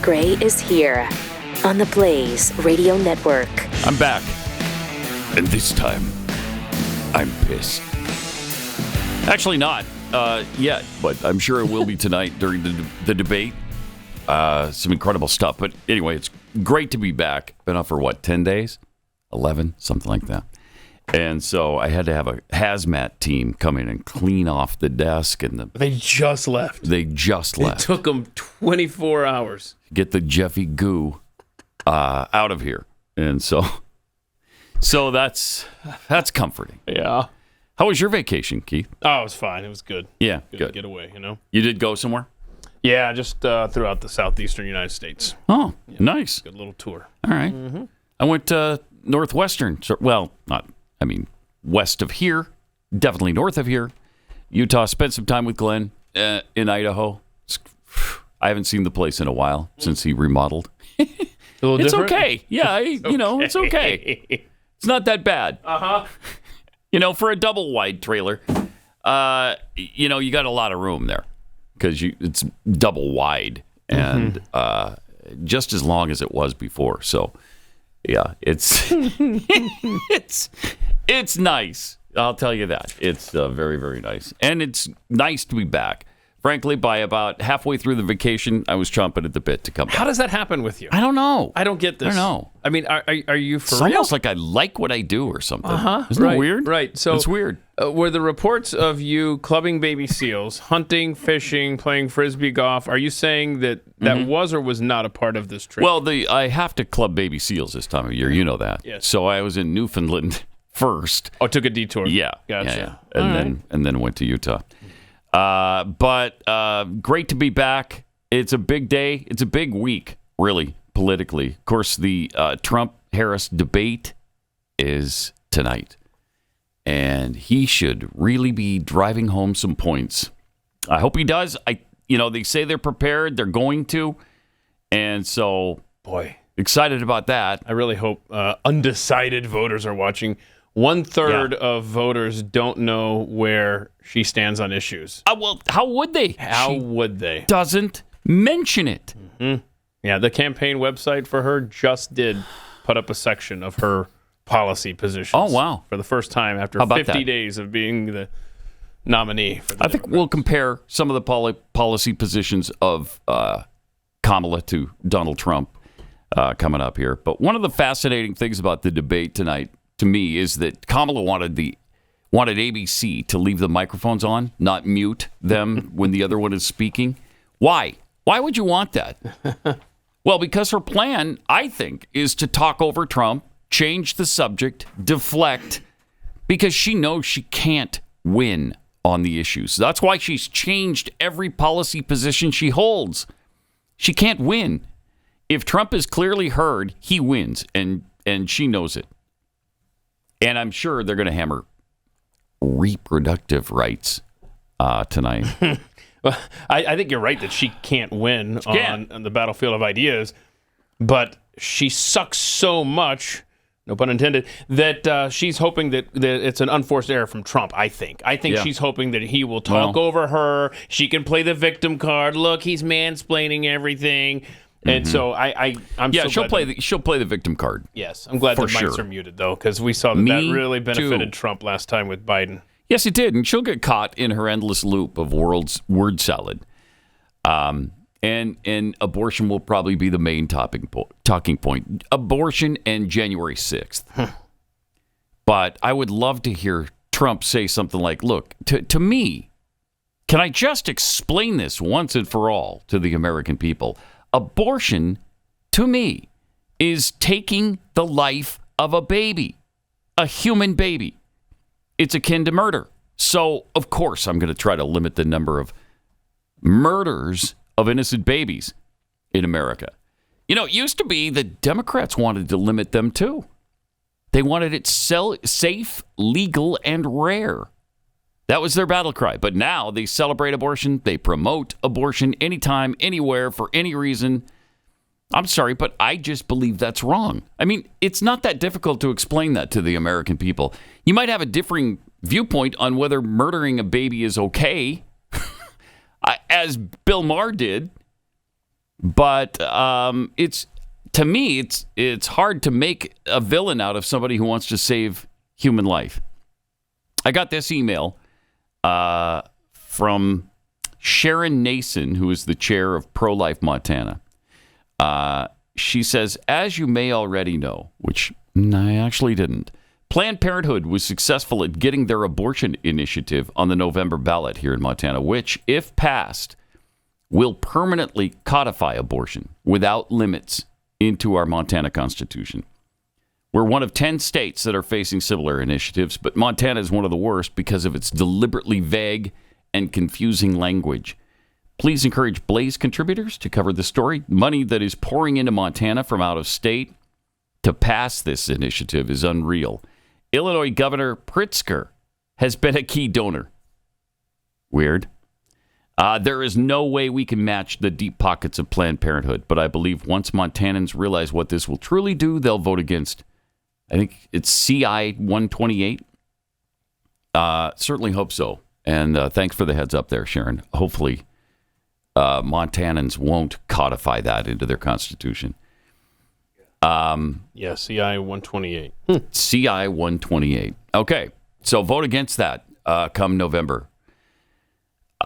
Gray is here on the Blaze Radio Network. I'm back. And this time, I'm pissed. Actually not yet, but I'm sure it will be tonight during the debate. Some incredible stuff. But anyway, it's great to be back. Been off for, 10 days? 11? Something like that. And so I had to have a hazmat team come in and clean off the desk. They just left. It took them 24 hours. Get the Jeffy goo out of here. And so that's comforting. Yeah. How was your vacation, Keith? Oh, it was fine. It was good. Yeah, good. good. Get away, You did go somewhere? Yeah, just throughout the southeastern United States. Oh, yeah. Nice. Good little tour. All right. Mm-hmm. I went northwestern. West of here. Definitely north of here. Utah. Spent some time with Glenn in Idaho. I haven't seen the place in a while since he remodeled. It's okay. Yeah, it's okay. It's not that bad. For a double wide trailer, you got a lot of room there because it's double wide and just as long as it was before. So, yeah, it's it's nice. I'll tell you that. It's very, very nice. And it's nice to be back. Frankly, by about halfway through the vacation, I was chomping at the bit to come back. How does that happen with you? I don't know. I don't get this. I don't know. I mean, are you for it's real? almost like I like what I do or something. Isn't right, it weird? Right. So it's weird. Were the reports of you clubbing baby seals, hunting, fishing, playing frisbee golf, are you saying that was or was not a part of this trip? Well, I have to club baby seals this time of year. You know that. Yes. So I was in Newfoundland first. Oh, took a detour. Yeah. Gotcha. Yeah. And then went to Utah. But great to be back. It's a big day. It's a big week, really, politically. Of course, the Trump-Harris debate is tonight. And he should really be driving home some points. I hope he does. They say they're prepared. They're going to. And so, boy, excited about that. I really hope undecided voters are watching. 1/3 of voters don't know where she stands on issues. Well, how would they? How would they? Doesn't mention it. Mm-hmm. Yeah, the campaign website for her just did put up a section of her policy positions. Oh, wow. For the first time after 50 days of being the nominee. For the I think we'll compare some of the policy positions of Kamala to Donald Trump coming up here. But one of the fascinating things about the debate tonight, to me, is that Kamala wanted ABC to leave the microphones on, not mute them when the other one is speaking. Why? Why would you want that? Well, because her plan, I think, is to talk over Trump, change the subject, deflect, because she knows she can't win on the issues. That's why she's changed every policy position she holds. She can't win. If Trump is clearly heard, he wins, and she knows it. And I'm sure they're going to hammer reproductive rights tonight. Well, I think you're right that she can't win on the battlefield of ideas, but she sucks so much, no pun intended, that she's hoping that it's an unforced error from Trump, I think. She's hoping that he will talk over her. She can play the victim card. Look, he's mansplaining everything. And so I'm she'll play the victim card. Yes, I'm glad the mics are muted though, because we saw that really benefited Trump last time with Biden. Yes, it did, and she'll get caught in her endless loop of word salad. And abortion will probably be the main talking point. Abortion and January 6th. But I would love to hear Trump say something like, "Look, to me, can I just explain this once and for all to the American people?" Abortion, to me, is taking the life of a baby, a human baby. It's akin to murder. So, of course, I'm going to try to limit the number of murders of innocent babies in America. It used to be the Democrats wanted to limit them, too. They wanted it safe, legal, and rare. That was their battle cry. But now they celebrate abortion. They promote abortion anytime, anywhere, for any reason. I'm sorry, but I just believe that's wrong. I mean, it's not that difficult to explain that to the American people. You might have a differing viewpoint on whether murdering a baby is okay, as Bill Maher did. But it's to me, it's hard to make a villain out of somebody who wants to save human life. I got this email from Sharon Nason, who is the chair of Pro-Life Montana. She says, as you may already know, which I actually didn't, Planned Parenthood was successful at getting their abortion initiative on the November ballot here in Montana, which, if passed, will permanently codify abortion without limits into our Montana Constitution. We're one of 10 states that are facing similar initiatives, but Montana is one of the worst because of its deliberately vague and confusing language. Please encourage Blaze contributors to cover the story. Money that is pouring into Montana from out of state to pass this initiative is unreal. Illinois Governor Pritzker has been a key donor. Weird. There is no way we can match the deep pockets of Planned Parenthood, but I believe once Montanans realize what this will truly do, they'll vote against. I think it's CI 128. Certainly hope so. And thanks for the heads up there, Sharon. Hopefully Montanans won't codify that into their constitution. Yeah, CI 128. CI 128. Okay, so vote against that come November.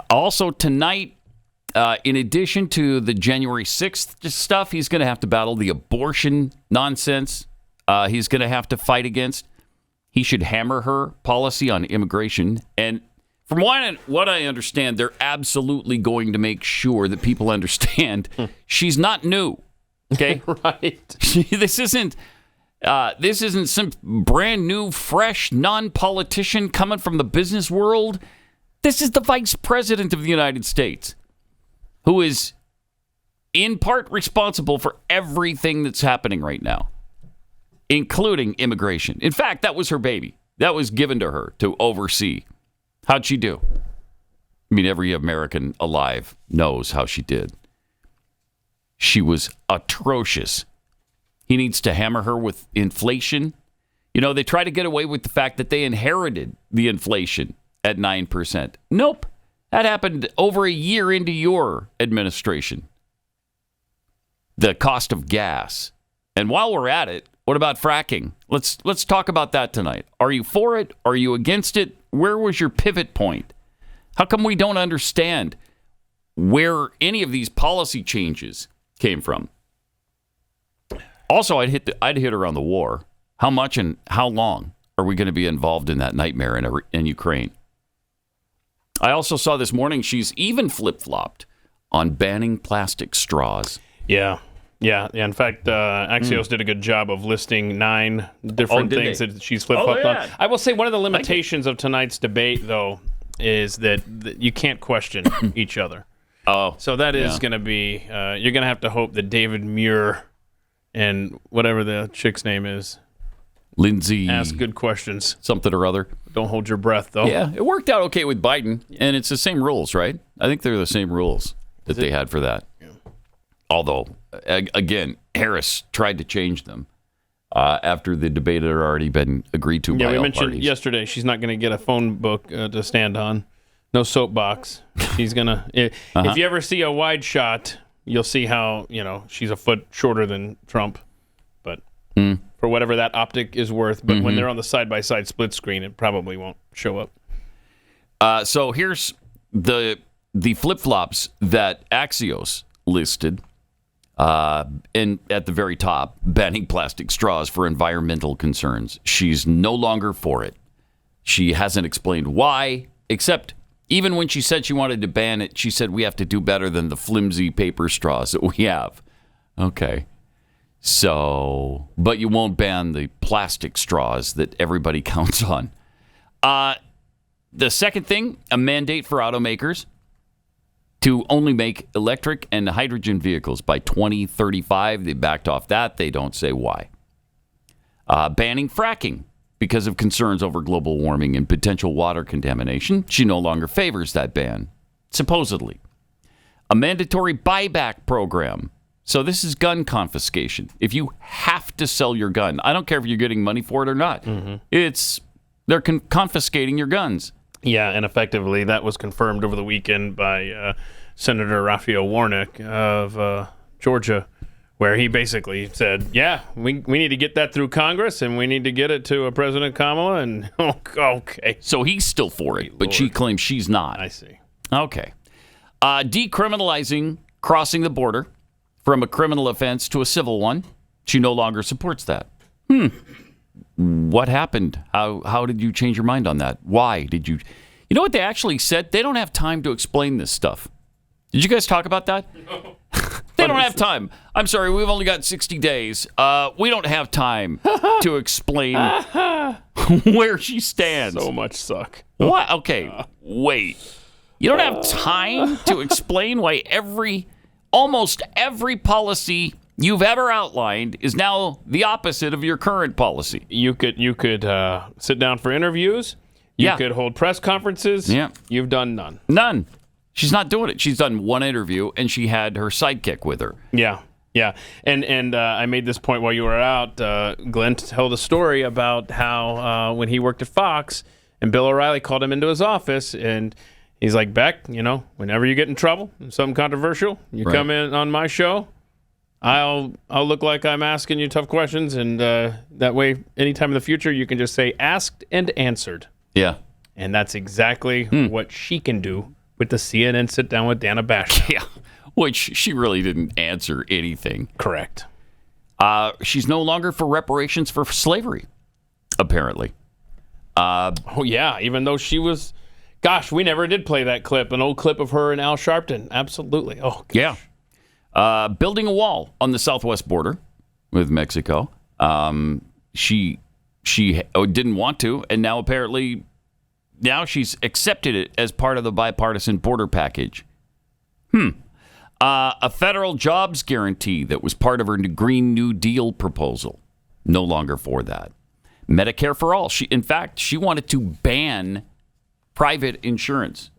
Also tonight, in addition to the January 6th stuff, he's going to have to battle the abortion nonsense. He's going to have to fight against. He should hammer her policy on immigration. And from what I understand, they're absolutely going to make sure that people understand she's not new. Okay, Right. This isn't some brand new, fresh, non-politician coming from the business world. This is the Vice President of the United States, who is in part responsible for everything that's happening right now, including immigration. In fact, that was her baby. That was given to her to oversee. How'd she do? I mean, every American alive knows how she did. She was atrocious. He needs to hammer her with inflation. You know, they try to get away with the fact that they inherited the inflation at 9%. Nope. That happened over a year into your administration. The cost of gas. And while we're at it, what about fracking? Let's talk about that tonight. Are you for it? Are you against it? Where was your pivot point? How come we don't understand where any of these policy changes came from? Also, I'd hit her on the war. How much and how long are we going to be involved in that nightmare in Ukraine? I also saw this morning she's even flip-flopped on banning plastic straws. Yeah. In fact, Axios did a good job of listing 9 different things that she's flip-flopped on. I will say one of the limitations of tonight's debate, though, is that you can't question each other. Oh, so that is going to be, you're going to have to hope that David Muir and whatever the chick's name is, Lindsay, ask good questions. Something or other. Don't hold your breath, though. Yeah, it worked out okay with Biden, and it's the same rules, right? I think they're the same rules that they had for that. Yeah. Although, again, Harris tried to change them after the debate had already been agreed to by all parties. Yeah, we mentioned yesterday she's not going to get a phone book to stand on. No soapbox. She's going to... If you ever see a wide shot, you'll see how, she's a foot shorter than Trump. But for whatever that optic is worth. But when they're on the side-by-side split screen, it probably won't show up. So here's the flip-flops that Axios listed. And at the very top, banning plastic straws for environmental concerns. She's no longer for it. She hasn't explained why, except even when she said she wanted to ban it, she said we have to do better than the flimsy paper straws that we have. Okay. So, but you won't ban the plastic straws that everybody counts on. The second thing, a mandate for automakers to only make electric and hydrogen vehicles by 2035. They backed off that. They don't say why. Banning fracking because of concerns over global warming and potential water contamination. She no longer favors that ban, supposedly. A mandatory buyback program. So this is gun confiscation. If you have to sell your gun, I don't care if you're getting money for it or not. They're confiscating your guns. Yeah, and effectively that was confirmed over the weekend by Senator Raphael Warnock of Georgia, where he basically said, yeah, we need to get that through Congress, and we need to get it to President Kamala. And, okay. So he's still for it, but she claims she's not. I see. Okay. Decriminalizing crossing the border from a criminal offense to a civil one. She no longer supports that. What happened? How did you change your mind on that? Why did you? You know what they actually said? They don't have time to explain this stuff. Did you guys talk about that? No. They don't have time. I'm sorry, we've only got 60 days. We don't have time to explain where she stands. So much suck. What? Okay, wait. You don't have time to explain why almost every policy you've ever outlined is now the opposite of your current policy. You could sit down for interviews. You could hold press conferences. Yeah. You've done none. None. She's not doing it. She's done one interview, and she had her sidekick with her. Yeah. And I made this point while you were out. Glenn told a story about how when he worked at Fox, and Bill O'Reilly called him into his office, and he's like, Beck, whenever you get in trouble, something controversial, you come in on my show, I'll look like I'm asking you tough questions, and that way, anytime in the future, you can just say asked and answered. Yeah. And that's exactly what she can do with the CNN sit down with Dana Bash. Yeah. Which she really didn't answer anything. Correct. She's no longer for reparations for slavery, apparently. Even though she was... Gosh, we never did play that clip, an old clip of her and Al Sharpton. Absolutely. Oh, gosh. Yeah. Building a wall on the southwest border with Mexico. She didn't want to, and now apparently she's accepted it as part of the bipartisan border package. A federal jobs guarantee that was part of her Green New Deal proposal. No longer for that. Medicare for all. In fact, she wanted to ban private insurance.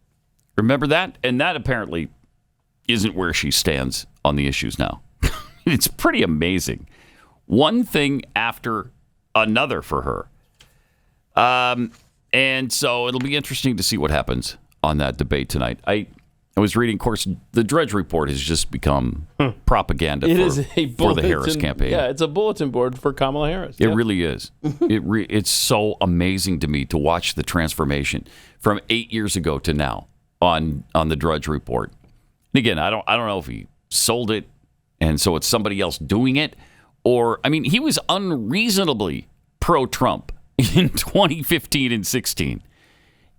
Remember that? And that apparently isn't where she stands on the issues now. It's pretty amazing. One thing after another for her. And so it'll be interesting to see what happens on that debate tonight. I was reading, of course, the Drudge Report has just become propaganda for the Harris campaign. Yeah, it's a bulletin board for Kamala Harris. It really is. It's so amazing to me to watch the transformation from 8 years ago to now on the Drudge Report. And again, I don't know if he sold it and so it's somebody else doing it, or he was unreasonably pro-Trump in 2015 and 16,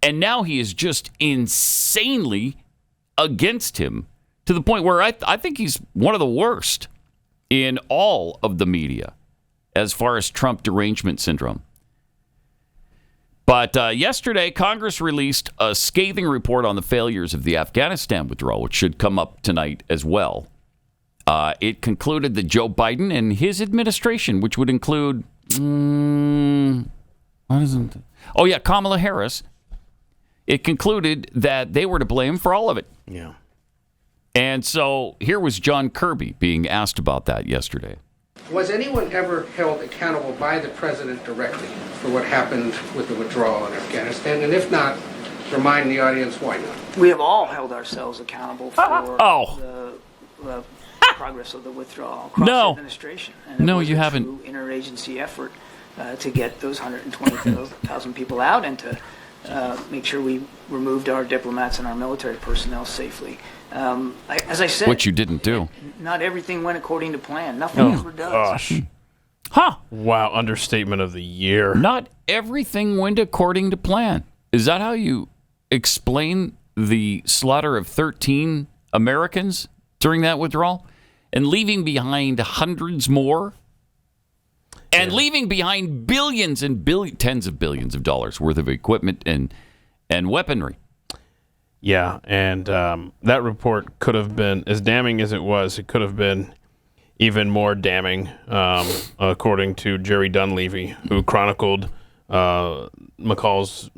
and now he is just insanely against him to the point where I think he's one of the worst in all of the media as far as Trump derangement syndrome. But yesterday, Congress released a scathing report on the failures of the Afghanistan withdrawal, which should come up tonight as well. It concluded that Joe Biden and his administration, which would include, Kamala Harris, it concluded that they were to blame for all of it. Yeah. And so here was John Kirby being asked about that yesterday. Was anyone ever held accountable by the president directly for what happened with the withdrawal in Afghanistan? And if not, remind the audience why not. We have all held ourselves accountable for the progress of the withdrawal across the administration. And it was you a haven't. True interagency effort to get those 120,000 people out and to make sure we removed our diplomats and our military personnel safely. As I said, which you didn't do. Not everything went according to plan. Nothing ever does. Gosh. Wow, understatement of the year. Not everything went according to plan. Is that how you explain the slaughter of 13 Americans during that withdrawal? And leaving behind hundreds more? And leaving behind billions and tens of billions of dollars worth of equipment and weaponry. Yeah, and that report could have been, as damning as it was, it could have been even more damning, according to Jerry Dunleavy, who chronicled McCall's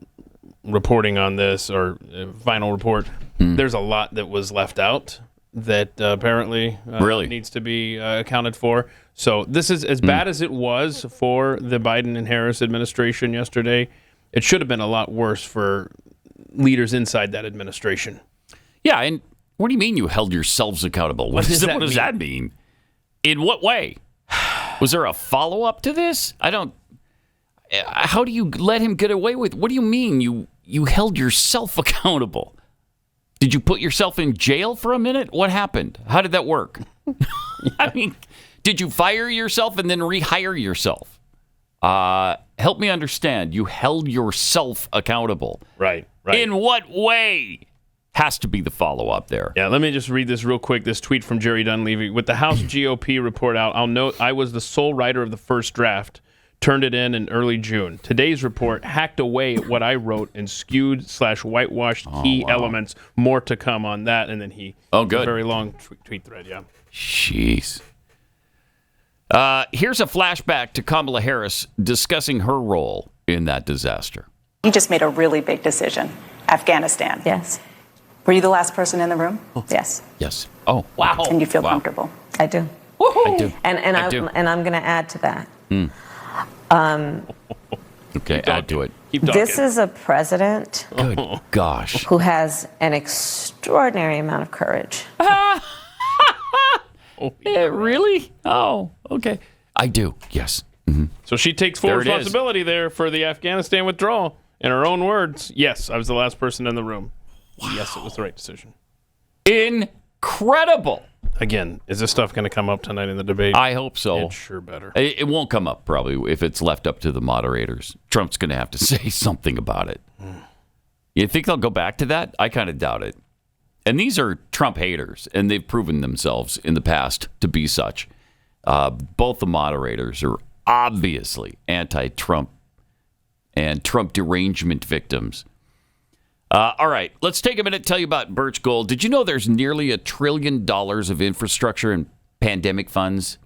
reporting on this, or final report. There's a lot that was left out that apparently needs to be accounted for. So this is as bad as it was for the Biden and Harris administration yesterday. It should have been a lot worse for leaders inside that administration. Yeah, and What do you mean you held yourselves accountable? What does that mean? In what way? Was there a follow-up to this? How do you let him get away with? What do you mean you held yourself accountable? Did you put yourself in jail for a minute? What happened? How did that work? I mean, did you fire yourself and then rehire yourself? Help me understand. You held yourself accountable. Right. In what way? Has to be the follow-up there. Yeah, let me just read this real quick. This tweet from Jerry Dunleavy. With the House GOP report out, I'll note I was the sole writer of the first draft. Turned it in early June. Today's report hacked away at what I wrote and skewed/whitewashed key elements. More to come on that. And then he... good. A very long tweet thread, yeah. Jeez. Here's a flashback to Kamala Harris discussing her role in that disaster. You just made a really big decision. Afghanistan. Yes. Were you the last person in the room? Yes. Yes. Oh, wow. And you feel comfortable? I do. I do. And I'm going to add to that. Okay, add to it. Keep talking. This is a president Good gosh. who has an extraordinary amount of courage. Really? Oh, okay. I do, yes. Mm-hmm. So she takes full There it is. responsibility there for the Afghanistan withdrawal. In her own words, yes, I was the last person in the room. Wow. Yes, it was the right decision. Incredible. Again, is this stuff going to come up tonight in the debate? I hope so. It sure better. It won't come up probably if it's left up to the moderators. Trump's going to have to say something about it. You think they'll go back to that? I kind of doubt it. And these are Trump haters, and they've proven themselves in the past to be such. Both the moderators are obviously anti-Trump and Trump derangement victims. All right, let's take a minute to tell you about Birch Gold. Did you know there's nearly $1 trillion of infrastructure and pandemic funds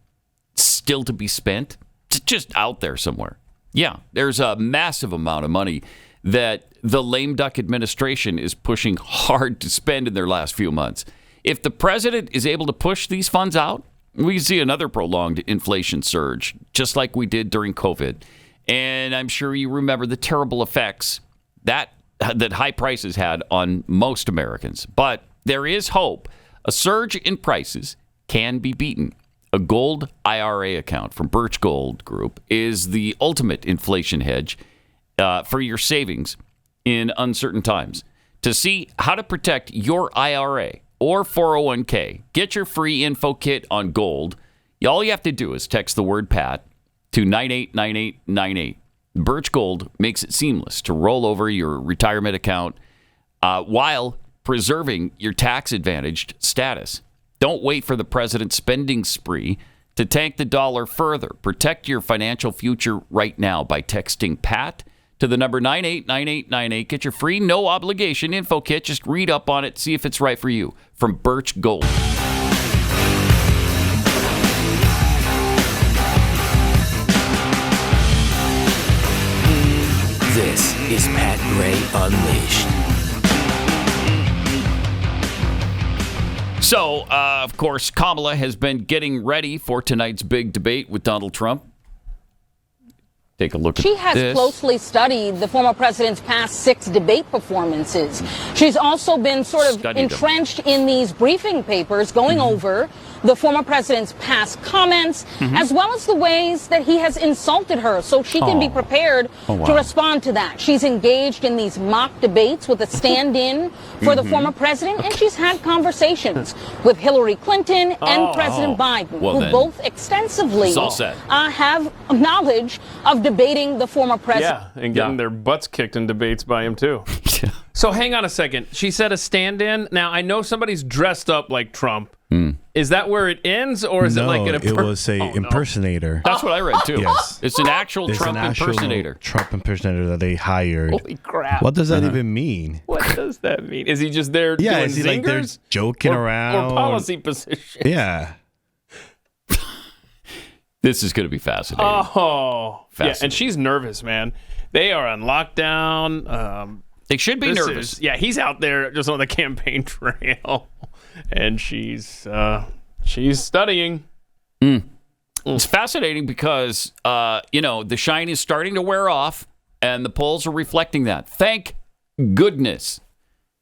still to be spent? It's just out there somewhere. Yeah, there's a massive amount of money that the lame duck administration is pushing hard to spend in their last few months. If the president is able to push these funds out, we can see another prolonged inflation surge, just like we did during COVID. And I'm sure you remember the terrible effects that high prices had on most Americans. But there is hope. A surge in prices can be beaten. A gold IRA account from Birch Gold Group is the ultimate inflation hedge for your savings in uncertain times. To see how to protect your IRA or 401k, get your free info kit on gold. All you have to do is text the word PAT to 989898. Birch Gold makes it seamless to roll over your retirement account while preserving your tax-advantaged status. Don't wait for the president's spending spree to tank the dollar further. Protect your financial future right now by texting PAT to the number 989898. Get your free, no-obligation info kit. Just read up on it, see if it's right for you. From Birch Gold. This is Pat Gray Unleashed. So, of course, Kamala has been getting ready for tonight's big debate with Donald Trump. Take a look at this. She has closely studied the former president's past 6 debate performances. She's also been sort of entrenched in these briefing papers going over the former president's past comments, as well as the ways that he has insulted her, so she can be prepared to respond to that. She's engaged in these mock debates with a stand-in for the former president, and she's had conversations with Hillary Clinton and President Biden, who both extensively have knowledge of debating the former president. Yeah, and getting their butts kicked in debates by him, too. So hang on a second. She said a stand-in. Now, I know somebody's dressed up like Trump. Is that where it ends, or is it like an it was a impersonator. That's what I read, too. Yes. It's an actual Trump impersonator. Trump impersonator that they hired. Holy crap. What does that even mean? What does that mean? Is he just there doing is he zingers? like they're joking around? Or policy positions? Yeah. This is going to be fascinating. Oh. Yeah, and she's nervous, man. They are on lockdown. They should be nervous. He's out there just on the campaign trail, and she's studying. It's fascinating because, the shine is starting to wear off, and the polls are reflecting that. Thank goodness.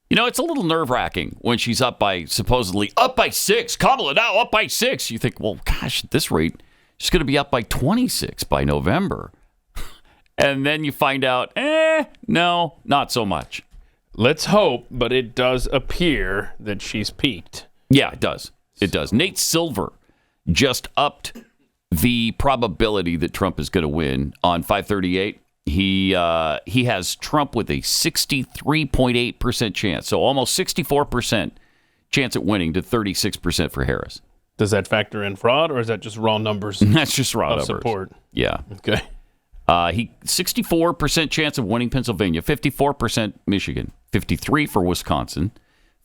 It's a little nerve-wracking when she's supposedly up by 6. Kamala now up by 6. You think, well, gosh, at this rate, she's going to be up by 26 by November. And then you find out, no, not so much. Let's hope, but it does appear that she's peaked. Yeah, it does. It does. Nate Silver just upped the probability that Trump is going to win on 538. He has Trump with a 63.8% chance, so almost 64% chance at winning to 36% for Harris. Does that factor in fraud, or is that just raw numbers? That's just raw numbers. Support. Yeah. Okay. He 64% chance of winning Pennsylvania, 54% Michigan, 53 for Wisconsin.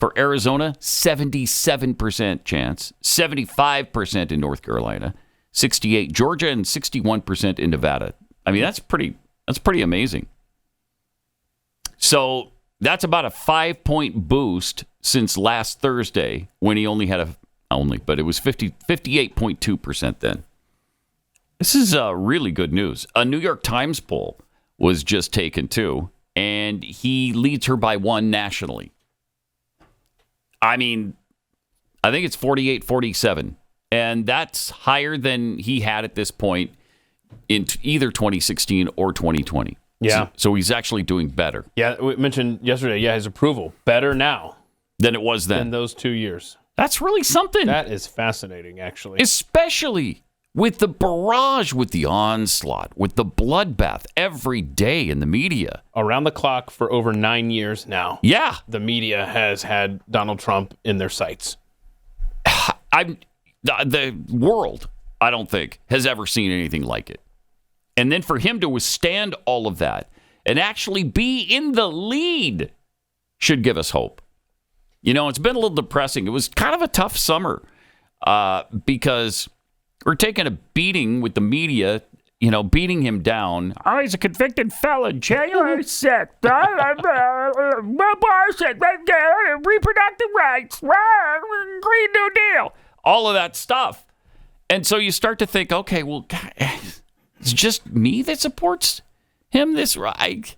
For Arizona, 77% chance, 75% in North Carolina, 68 Georgia, and 61% in Nevada. I mean, that's pretty amazing. So that's about a 5-point boost since last Thursday when he only had but it was 58.2% then. This is really good news. A New York Times poll was just taken too, and he leads her by 1 nationally. I mean, I think it's 48-47, and that's higher than he had at this point in either 2016 or 2020. Yeah. So he's actually doing better. Yeah, we mentioned yesterday, his approval. Better now. Than it was then. In those 2 years. That's really something. That is fascinating, actually. Especially with the barrage, with the onslaught, with the bloodbath every day in the media. Around the clock for over 9 years now. Yeah. The media has had Donald Trump in their sights. The world, I don't think, has ever seen anything like it. And then for him to withstand all of that and actually be in the lead should give us hope. It's been a little depressing. It was kind of a tough summer because we're taking a beating with the media, beating him down. Oh, he's a convicted felon. January 6th. Abortion. Reproductive rights. Green New Deal. All of that stuff. And so you start to think, okay, well, God, it's just me that supports him this right.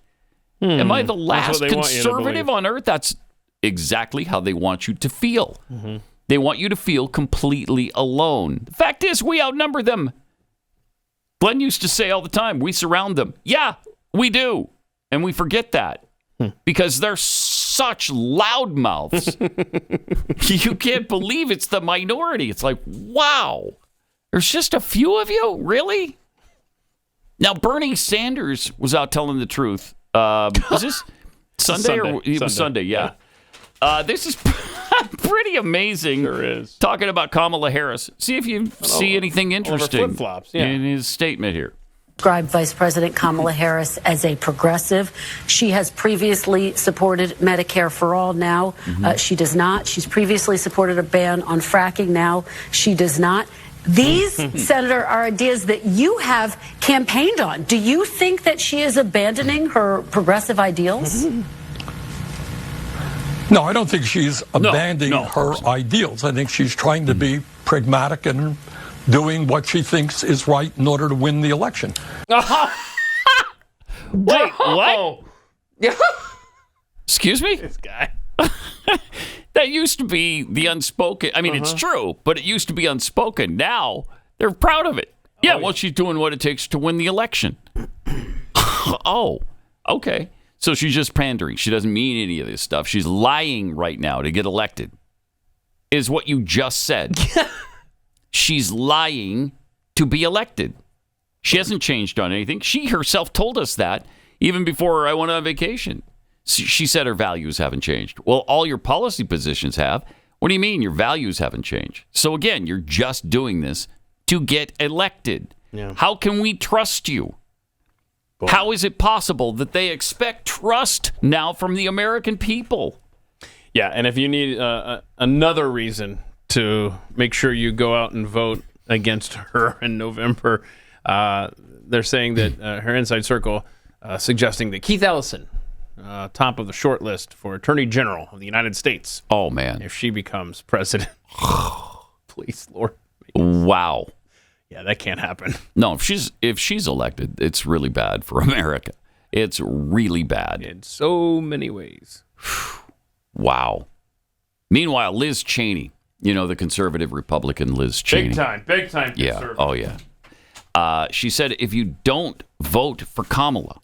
Am I the last conservative on earth? That's exactly how they want you to feel. Mm-hmm. They want you to feel completely alone. The fact is, we outnumber them. Glenn used to say all the time, we surround them. Yeah, we do. And we forget that because they're such loudmouths. You can't believe it's the minority. It's like, wow, there's just a few of you? Really? Now, Bernie Sanders was out telling the truth. Was this Sunday? It was Sunday, yeah. This is pretty amazing. Sure is. Talking about Kamala Harris. See if you see anything interesting flip-flops, in his statement here. Described Vice President Kamala Harris as a progressive. She has previously supported Medicare for All. Now she does not. She's previously supported a ban on fracking. Now she does not. These, Senator, are ideas that you have campaigned on. Do you think that she is abandoning her progressive ideals? No, I don't think she's abandoning her ideals. I think she's trying to be pragmatic and doing what she thinks is right in order to win the election. Wait, what? Excuse me? This guy. That used to be the unspoken. I mean, it's true, but it used to be unspoken. Now they're proud of it. Yeah, well, she's doing what it takes to win the election. Oh, okay. So she's just pandering. She doesn't mean any of this stuff. She's lying right now to get elected, is what you just said. She's lying to be elected. She hasn't changed on anything. She herself told us that even before I went on vacation. She said her values haven't changed. Well, all your policy positions have. What do you mean your values haven't changed? So again, you're just doing this to get elected. Yeah. How can we trust you? Boy. How is it possible that they expect trust now from the American people? Yeah, and if you need another reason to make sure you go out and vote against her in November, they're saying that her inside circle suggesting that Keith Ellison, top of the short list for Attorney General of the United States. Oh, man. If she becomes president. Please, Lord. Wow. Yeah, that can't happen. No, if she's elected, it's really bad for America. It's really bad. In so many ways. Wow. Meanwhile, Liz Cheney, the conservative Republican Liz Cheney. Big time conservative. Yeah. Oh, yeah. She said, if you don't vote for Kamala,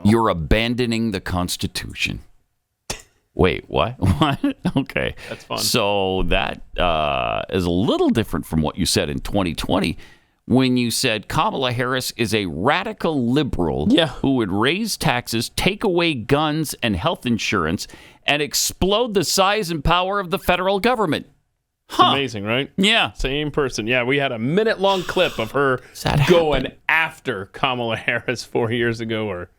you're abandoning the Constitution. Wait, what? What? Okay. That's fun. So that is a little different from what you said in 2020 when you said Kamala Harris is a radical liberal who would raise taxes, take away guns and health insurance, and explode the size and power of the federal government. Amazing, right? Yeah. Same person. Yeah, we had a minute-long clip of her going after Kamala Harris 4 years ago or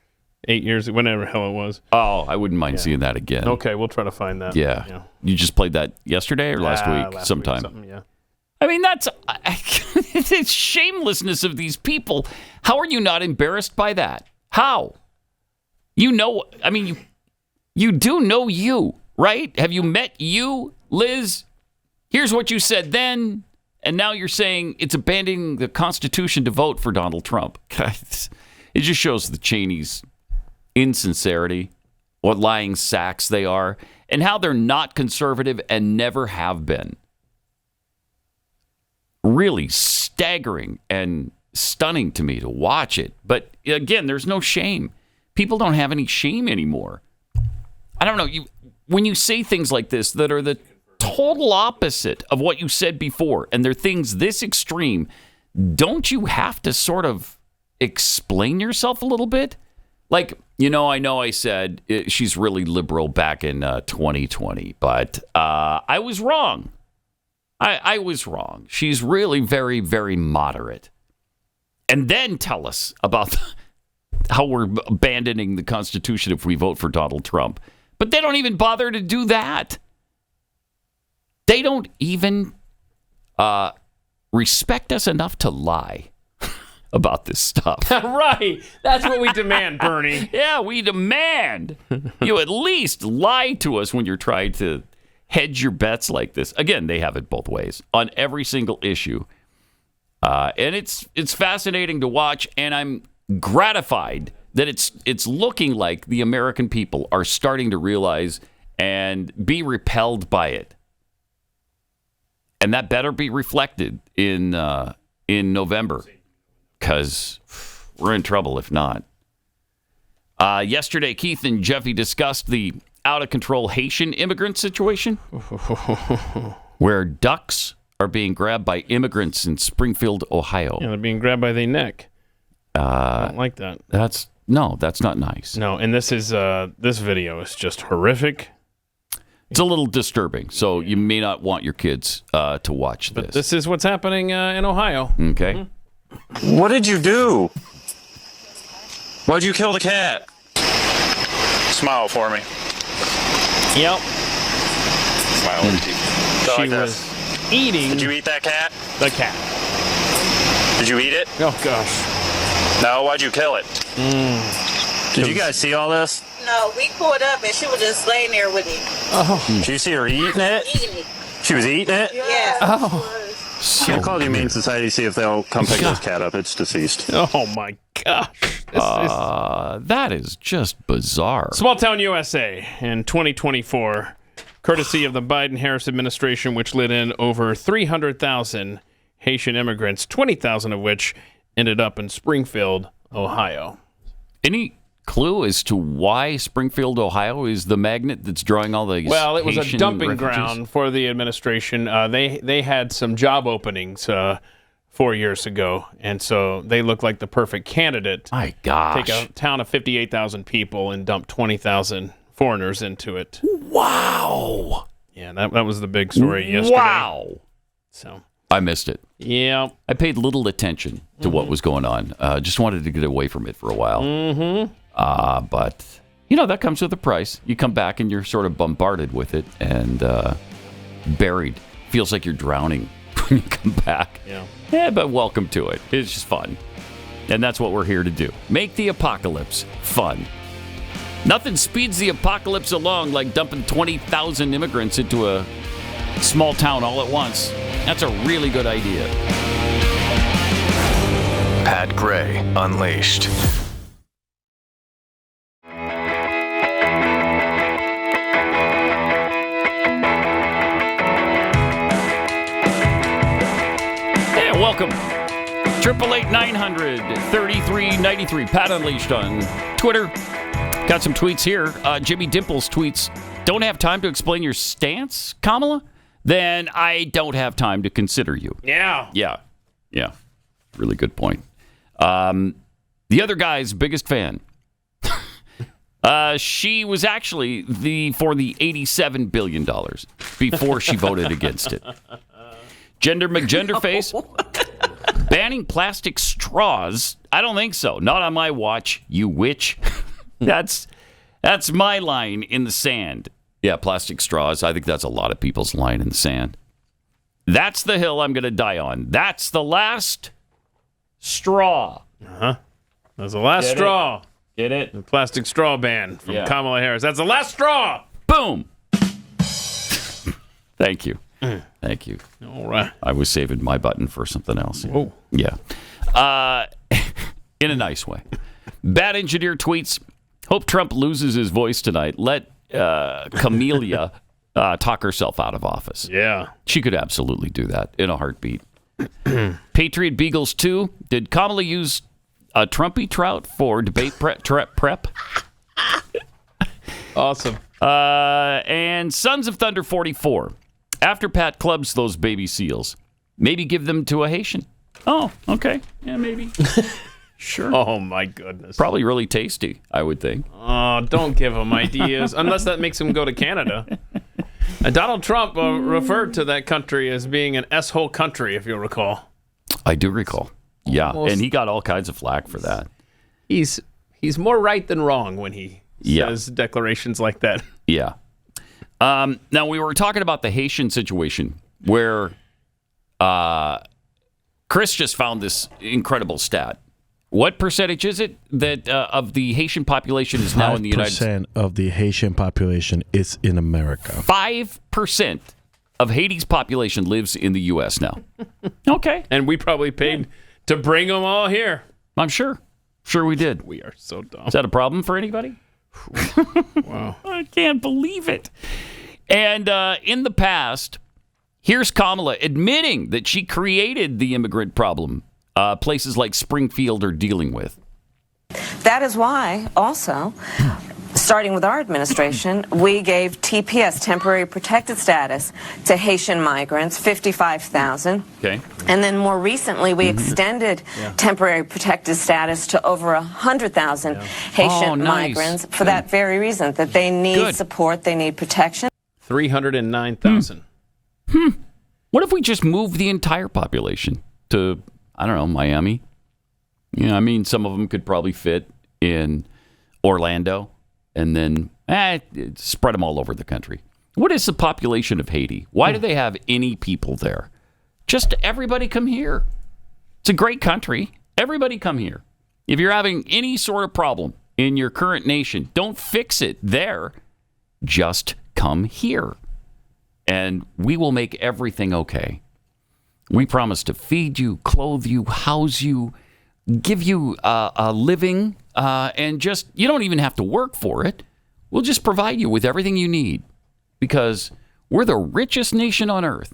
8 years, whenever the hell it was. Oh, I wouldn't mind seeing that again. Okay, we'll try to find that. Yeah. You just played that yesterday or last week? Sometime. I mean, that's the shamelessness of these people. How are you not embarrassed by that? How? You do know you, right? Have you met you, Liz? Here's what you said then, and now you're saying it's abandoning the Constitution to vote for Donald Trump. It just shows the Cheneys' insincerity, what lying sacks they are, and how they're not conservative and never have been. Really staggering and stunning to me to watch it. But again, there's no shame. People don't have any shame anymore. I don't know. When you say things like this that are the total opposite of what you said before, and they're things this extreme, don't you have to sort of explain yourself a little bit? Like, I know I said she's really liberal back in 2020, but I was wrong. I was wrong. She's really very, very moderate. And then tell us about how we're abandoning the Constitution if we vote for Donald Trump. But they don't even bother to do that. They don't even respect us enough to lie about this stuff. Right. That's what we demand, Bernie. Yeah, we demand you at least lie to us when you're trying to hedge your bets like this. Again, they have it both ways on every single issue. And it's fascinating to watch, and I'm gratified that it's looking like the American people are starting to realize and be repelled by it. And that better be reflected in November, because we're in trouble if not. Yesterday, Keith and Jeffy discussed the out-of-control Haitian immigrant situation, where ducks are being grabbed by immigrants in Springfield, Ohio. Yeah, they're being grabbed by their neck. I don't like that. That's not nice. No, and this video is just horrific. It's a little disturbing, so you may not want your kids to watch this. But this is what's happening in Ohio. Okay. Mm-hmm. What did you do? Why'd you kill the cat? Smile for me. Yep. Smile. She was eating. Did you eat that cat? The cat. Did you eat it? Oh, gosh. No, why'd you kill it? Did you guys see all this? No, we pulled up and she was just laying there with it. Oh. Did you see her eating it? Eating it. She was eating it? Yeah. Oh. I'm gonna call the Humane Society, see if they'll come pick this cat up. It's deceased. Oh my gosh. That is just bizarre. Small town USA in 2024, courtesy of the Biden-Harris administration, which let in over 300,000 Haitian immigrants, 20,000 of which ended up in Springfield, Ohio. Any clue as to why Springfield, Ohio is the magnet that's drawing all these Well, it was Haitian a dumping refugees? ground for the administration. They had some job openings 4 years ago, and so they look like the perfect candidate. My gosh. Take a town of 58,000 people and dump 20,000 foreigners into it. Wow. Yeah, that was the big story yesterday. Wow. So I missed it. Yeah. I paid little attention to what was going on. Just wanted to get away from it for a while. Mm-hmm. But, that comes with a price. You come back and you're sort of bombarded with it and buried. Feels like you're drowning when you come back. Yeah, but welcome to it. It's just fun. And that's what we're here to do. Make the apocalypse fun. Nothing speeds the apocalypse along like dumping 20,000 immigrants into a small town all at once. That's a really good idea. Pat Gray Unleashed. welcome. 888-900-3393. Pat Unleashed on Twitter. Got some tweets here. Jimmy Dimples tweets, don't have time to explain your stance, Kamala? Then I don't have time to consider you. Yeah. Yeah. Really good point. The other guy's biggest fan. She was actually for the $87 billion before she voted against it. Gender McGender face. Banning plastic straws? I don't think so. Not on my watch, you witch. That's my line in the sand. Yeah, plastic straws. I think that's a lot of people's line in the sand. That's the hill I'm going to die on. That's the last straw. Uh-huh. That's the last straw. Get it? The plastic straw ban from Kamala Harris. That's the last straw. Boom. Thank you. Thank you. All right. I was saving my button for something else. Oh. Yeah. In a nice way. Bad engineer tweets, hope Trump loses his voice tonight. Let Camellia talk herself out of office. Yeah. She could absolutely do that in a heartbeat. Patriot Beagles 2. Did Kamala use a Trumpy trout for debate prep? Awesome. And Sons of Thunder 44. After Pat clubs those baby seals, maybe give them to a Haitian. Oh, okay. Yeah, maybe. Sure. Oh, my goodness. Probably really tasty, I would think. Oh, don't give him ideas, unless that makes him go to Canada. Donald Trump referred to that country as being an S-hole country, if you'll recall. I do recall. Yeah, and he got all kinds of flack for that. He's more right than wrong when he says declarations like that. Yeah. Now, we were talking about the Haitian situation where Chris just found this incredible stat. What percentage is it that of the Haitian population is now in the United States? 5% of the Haitian population is in America. 5% of Haiti's population lives in the U.S. now. Okay. And we probably paid to bring them all here. I'm sure. Sure we did. We are so dumb. Is that a problem for anybody? Wow. I can't believe it. And in the past, here's Kamala admitting that she created the immigrant problem places like Springfield are dealing with. That is why, also, starting with our administration, we gave TPS, temporary protected status, to Haitian migrants, 55,000. Okay. And then more recently, we extended temporary protected status to over 100,000 Haitian migrants for that very reason, that they need support, they need protection. 309,000. What if we just moved the entire population to, I don't know, Miami? Yeah, I mean, some of them could probably fit in Orlando, and then spread them all over the country. What is the population of Haiti? Why do they have any people there? Just everybody come here. It's a great country. Everybody come here. If you're having any sort of problem in your current nation, don't fix it there. Just come here. And we will make everything okay. We promise to feed you, clothe you, house you, give you a living, and just, you don't even have to work for it. We'll just provide you with everything you need because we're the richest nation on earth.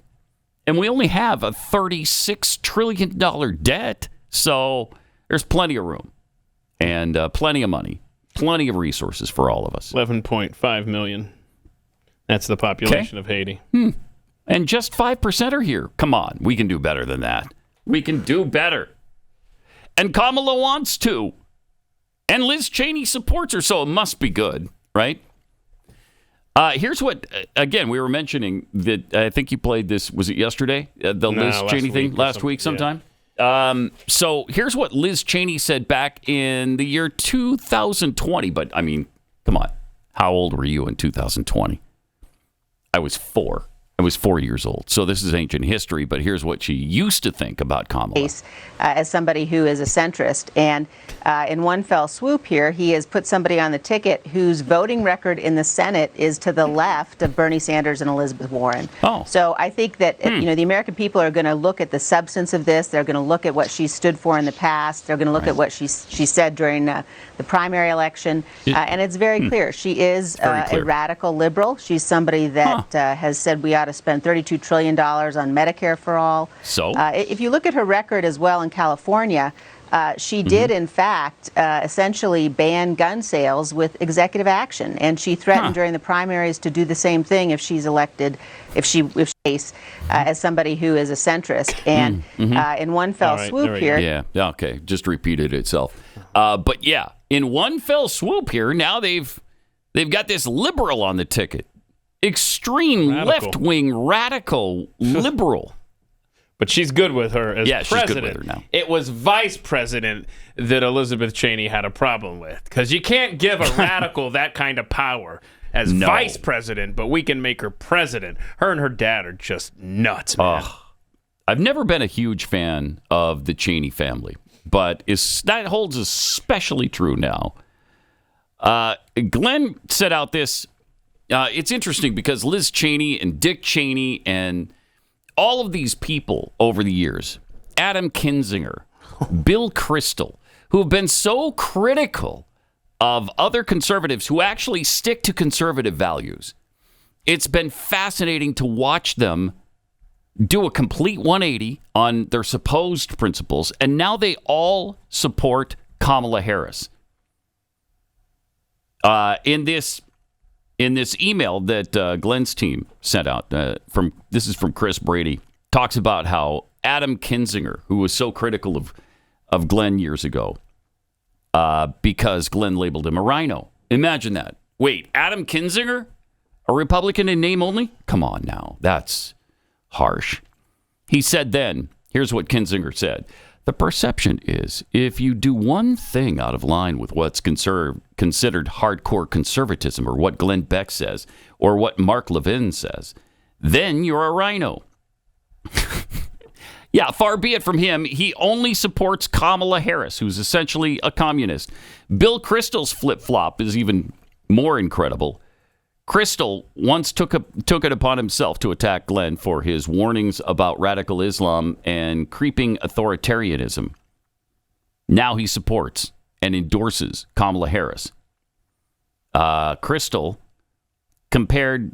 And we only have a $36 trillion debt. So there's plenty of room and plenty of money, plenty of resources for all of us. 11.5 million. That's the population of Haiti. And just 5% are here. Come on, we can do better than that. We can do better. And Kamala wants to. And Liz Cheney supports her, so it must be good, right? Here's what, again, we were mentioning that I think you played this, was it yesterday? Liz Cheney thing? Last week sometime? Yeah. So here's what Liz Cheney said back in the year 2020. But, I mean, come on. How old were you in 2020? I was 4. I was 4 years old. So this is ancient history, but here's what she used to think about Kamala. As somebody who is a centrist, and in one fell swoop here, he has put somebody on the ticket whose voting record in the Senate is to the left of Bernie Sanders and Elizabeth Warren. Oh. So I think that the American people are going to look at the substance of this. They're going to look at what she stood for in the past. They're going to look at what she said during the primary election, and it's very clear. She is a radical liberal. She's somebody that has said we ought to spend $32 trillion on Medicare for all. So? If you look at her record as well in California, she did, in fact, essentially ban gun sales with executive action. And she threatened during the primaries to do the same thing if she's elected, if she faced as somebody who is a centrist. And in one fell swoop here. Yeah, okay, just repeated itself. But yeah, in one fell swoop here, now they've got this liberal on the ticket. Extreme left-wing radical liberal. But she's good with her as president. She's good with her now. It was vice president that Elizabeth Cheney had a problem with. Because you can't give a radical that kind of power as vice president, but we can make her president. Her and her dad are just nuts, man. I've never been a huge fan of the Cheney family, but that holds especially true now. Glenn set out this. It's interesting because Liz Cheney and Dick Cheney and all of these people over the years, Adam Kinzinger, Bill Kristol, who have been so critical of other conservatives who actually stick to conservative values. It's been fascinating to watch them do a complete 180 on their supposed principles, and now they all support Kamala Harris. In this email that Glenn's team sent out, this is from Chris Brady, talks about how Adam Kinzinger, who was so critical of Glenn years ago, because Glenn labeled him a rhino. Imagine that. Wait, Adam Kinzinger, a Republican in name only? Come on now, that's harsh. He said then, here's what Kinzinger said. The perception is if you do one thing out of line with what's considered hardcore conservatism, or what Glenn Beck says, or what Mark Levin says, then you're a rhino. Yeah, far be it from him. He only supports Kamala Harris, who's essentially a communist. Bill Kristol's flip-flop is even more incredible. Kristol once took it upon himself to attack Glenn for his warnings about radical Islam and creeping authoritarianism. Now he supports and endorses Kamala Harris. Kristol compared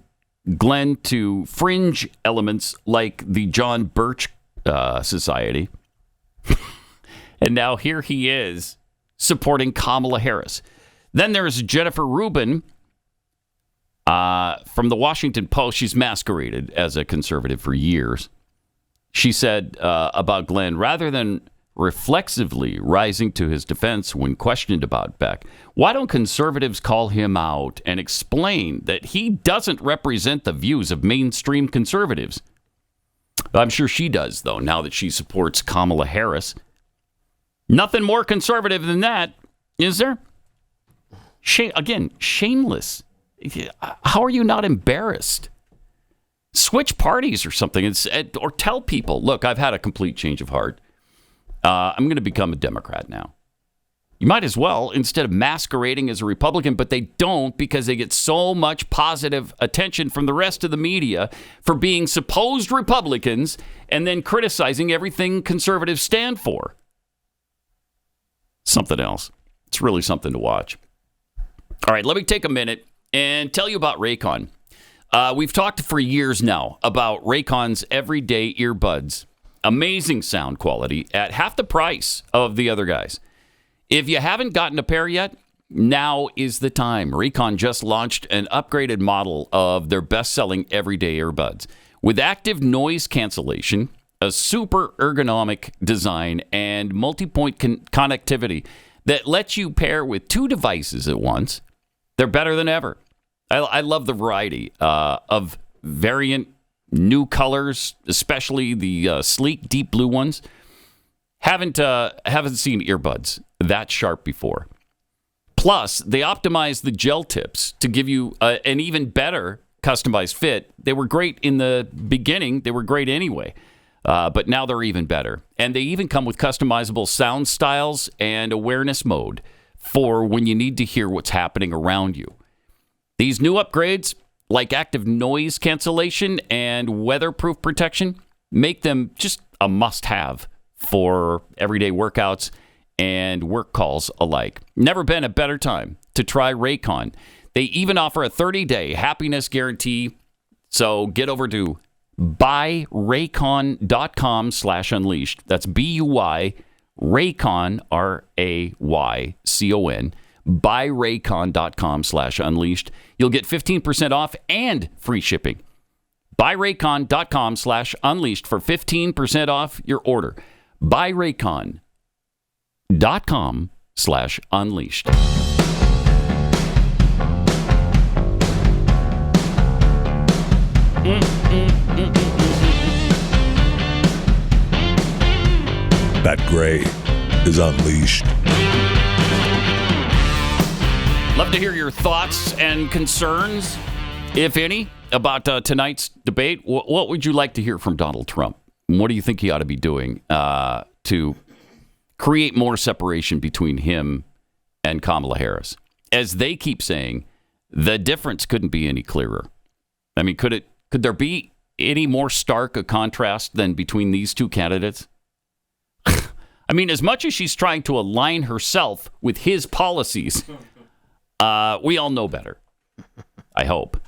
Glenn to fringe elements like the John Birch Society. And now here he is supporting Kamala Harris. Then there's Jennifer Rubin, from the Washington Post. She's masqueraded as a conservative for years. She said about Glenn, rather than reflexively rising to his defense when questioned about Beck, why don't conservatives call him out and explain that he doesn't represent the views of mainstream conservatives? I'm sure she does, though, now that she supports Kamala Harris. Nothing more conservative than that, is there? Again, shameless. How are you not embarrassed? Switch parties or something, or tell people, look, I've had a complete change of heart. I'm going to become a Democrat now. You might as well, instead of masquerading as a Republican, but they don't because they get so much positive attention from the rest of the media for being supposed Republicans and then criticizing everything conservatives stand for. Something else. It's really something to watch. All right, let me take a minute and tell you about Raycon. We've talked for years now about Raycon's everyday earbuds. Amazing sound quality at half the price of the other guys. If you haven't gotten a pair yet, now is the time. Raycon just launched an upgraded model of their best-selling everyday earbuds with active noise cancellation, a super ergonomic design, and multi-point connectivity that lets you pair with two devices at once. They're better than ever. I love the variety of variant new colors, especially the sleek deep blue ones. Haven't seen earbuds that sharp before. Plus, they optimized the gel tips to give you an even better customized fit. They were great in the beginning. They were great anyway. But now they're even better. And they even come with customizable sound styles and awareness mode for when you need to hear what's happening around you. These new upgrades, like active noise cancellation and weatherproof protection, make them just a must-have for everyday workouts and work calls alike. Never been a better time to try Raycon. They even offer a 30-day happiness guarantee, So get over to buyraycon.com/unleashed. That's BUY Raycon, RAYCON, buyraycon.com/unleashed. You'll get 15% off and free shipping. Buyraycon.com/unleashed for 15% off your order. Buyraycon.com/unleashed. Pat Gray is unleashed. Love to hear your thoughts and concerns, if any, about tonight's debate. What would you like to hear from Donald Trump? What do you think he ought to be doing to create more separation between him and Kamala Harris? As they keep saying, the difference couldn't be any clearer. I mean, could there be any more stark a contrast than between these two candidates? I mean, as much as she's trying to align herself with his policies, we all know better. I hope.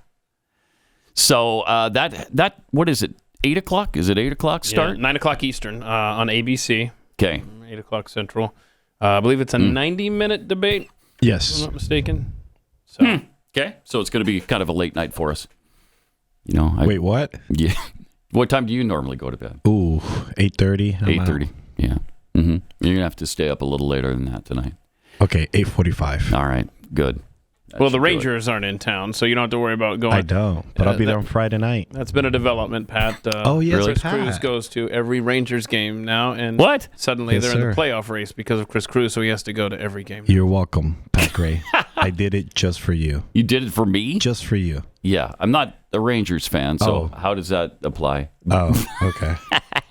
So that what is it? 8 o'clock? Is it 8 o'clock start? Yeah, 9 o'clock Eastern on ABC. Okay. 8 o'clock Central. I believe it's a 90-minute debate. Yes. If I'm not mistaken. So. Okay. So it's going to be kind of a late night for us. You know. Wait, what? Yeah. What time do you normally go to bed? Ooh, 8:30. 8:30. Yeah. Mm-hmm. You're going to have to stay up a little later than that tonight. Okay, 8:45. All right. Good. Well, the Rangers aren't in town, so you don't have to worry about going. I don't, but I'll be there on Friday night. That's been a development, Pat. Oh, yes, Chris Pat. Cruz goes to every Rangers game now, and what? Suddenly Yes, they're in sir. the playoff race because of Chris Cruz, so he has to go to every game. You're welcome, Pat Gray. I did it just for you. You did it for me? Just for you. Yeah. I'm not a Rangers fan, so how does that apply? Oh, okay.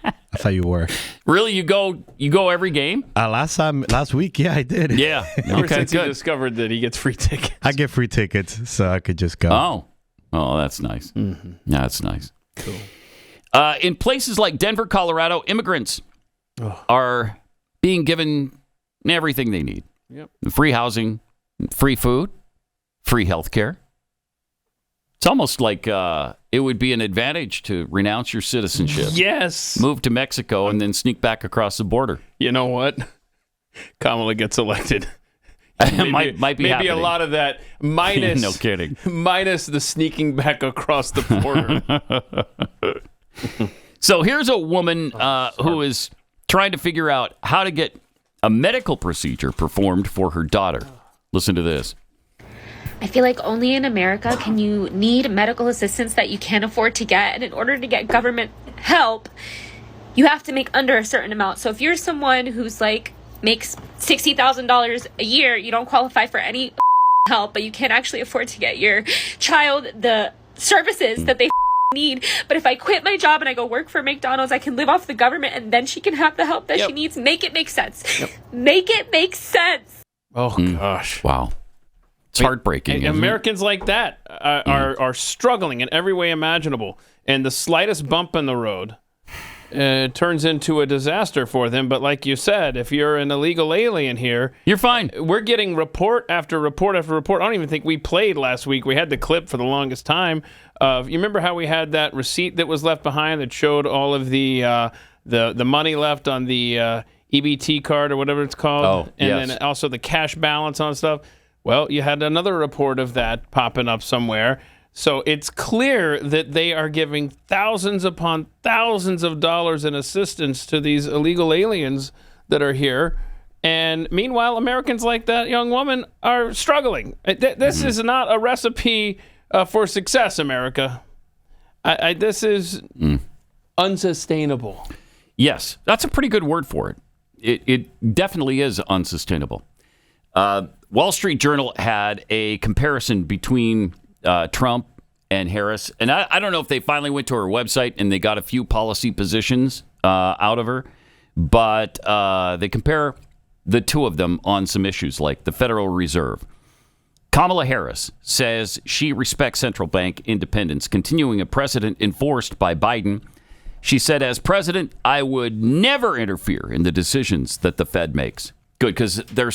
I thought you were. Really? You go every game? Last week, yeah, I did. Yeah. Ever Okay, since he good. discovered that he gets free tickets. I get free tickets, so I could just go. Oh, that's nice. Mm-hmm. Yeah, that's nice. Cool. In places like Denver, Colorado, immigrants are being given everything they need. Yep. Free housing, free food, free health care. It's almost like it would be an advantage to renounce your citizenship. Yes. Move to Mexico and then sneak back across the border. You know what? Kamala gets elected. might be maybe happening. a lot of that minus No kidding. minus the sneaking back across the border. So here's a woman who is trying to figure out how to get a medical procedure performed for her daughter. Listen to this. I feel like only in America can you need medical assistance that you can't afford to get. And in order to get government help, you have to make under a certain amount. So if you're someone who's makes $60,000 a year, you don't qualify for any help, but you can't actually afford to get your child the services that they need. But if I quit my job and I go work for McDonald's, I can live off the government and then she can have the help that she needs. Make it make sense. Make it make sense. Oh, gosh. Wow. It's heartbreaking. And isn't it? Americans like that are struggling in every way imaginable. And the slightest bump in the road turns into a disaster for them. But like you said, if you're an illegal alien here, you're fine. We're getting report after report after report. I don't even think we played last week. We had the clip for the longest time. You remember how we had that receipt that was left behind that showed all of the money left on the EBT card or whatever it's called? Oh, and then also the cash balance on stuff. Well, you had another report of that popping up somewhere. So it's clear that they are giving thousands upon thousands of dollars in assistance to these illegal aliens that are here. And meanwhile, Americans like that young woman are struggling. This is not a recipe for success, America. This is unsustainable. Yes, that's a pretty good word for it. It definitely is unsustainable. Wall Street Journal had a comparison between Trump and Harris. And I don't know if they finally went to her website and they got a few policy positions out of her. But they compare the two of them on some issues like the Federal Reserve. Kamala Harris says she respects central bank independence, continuing a precedent enforced by Biden. She said, as president, I would never interfere in the decisions that the Fed makes. Good, because they're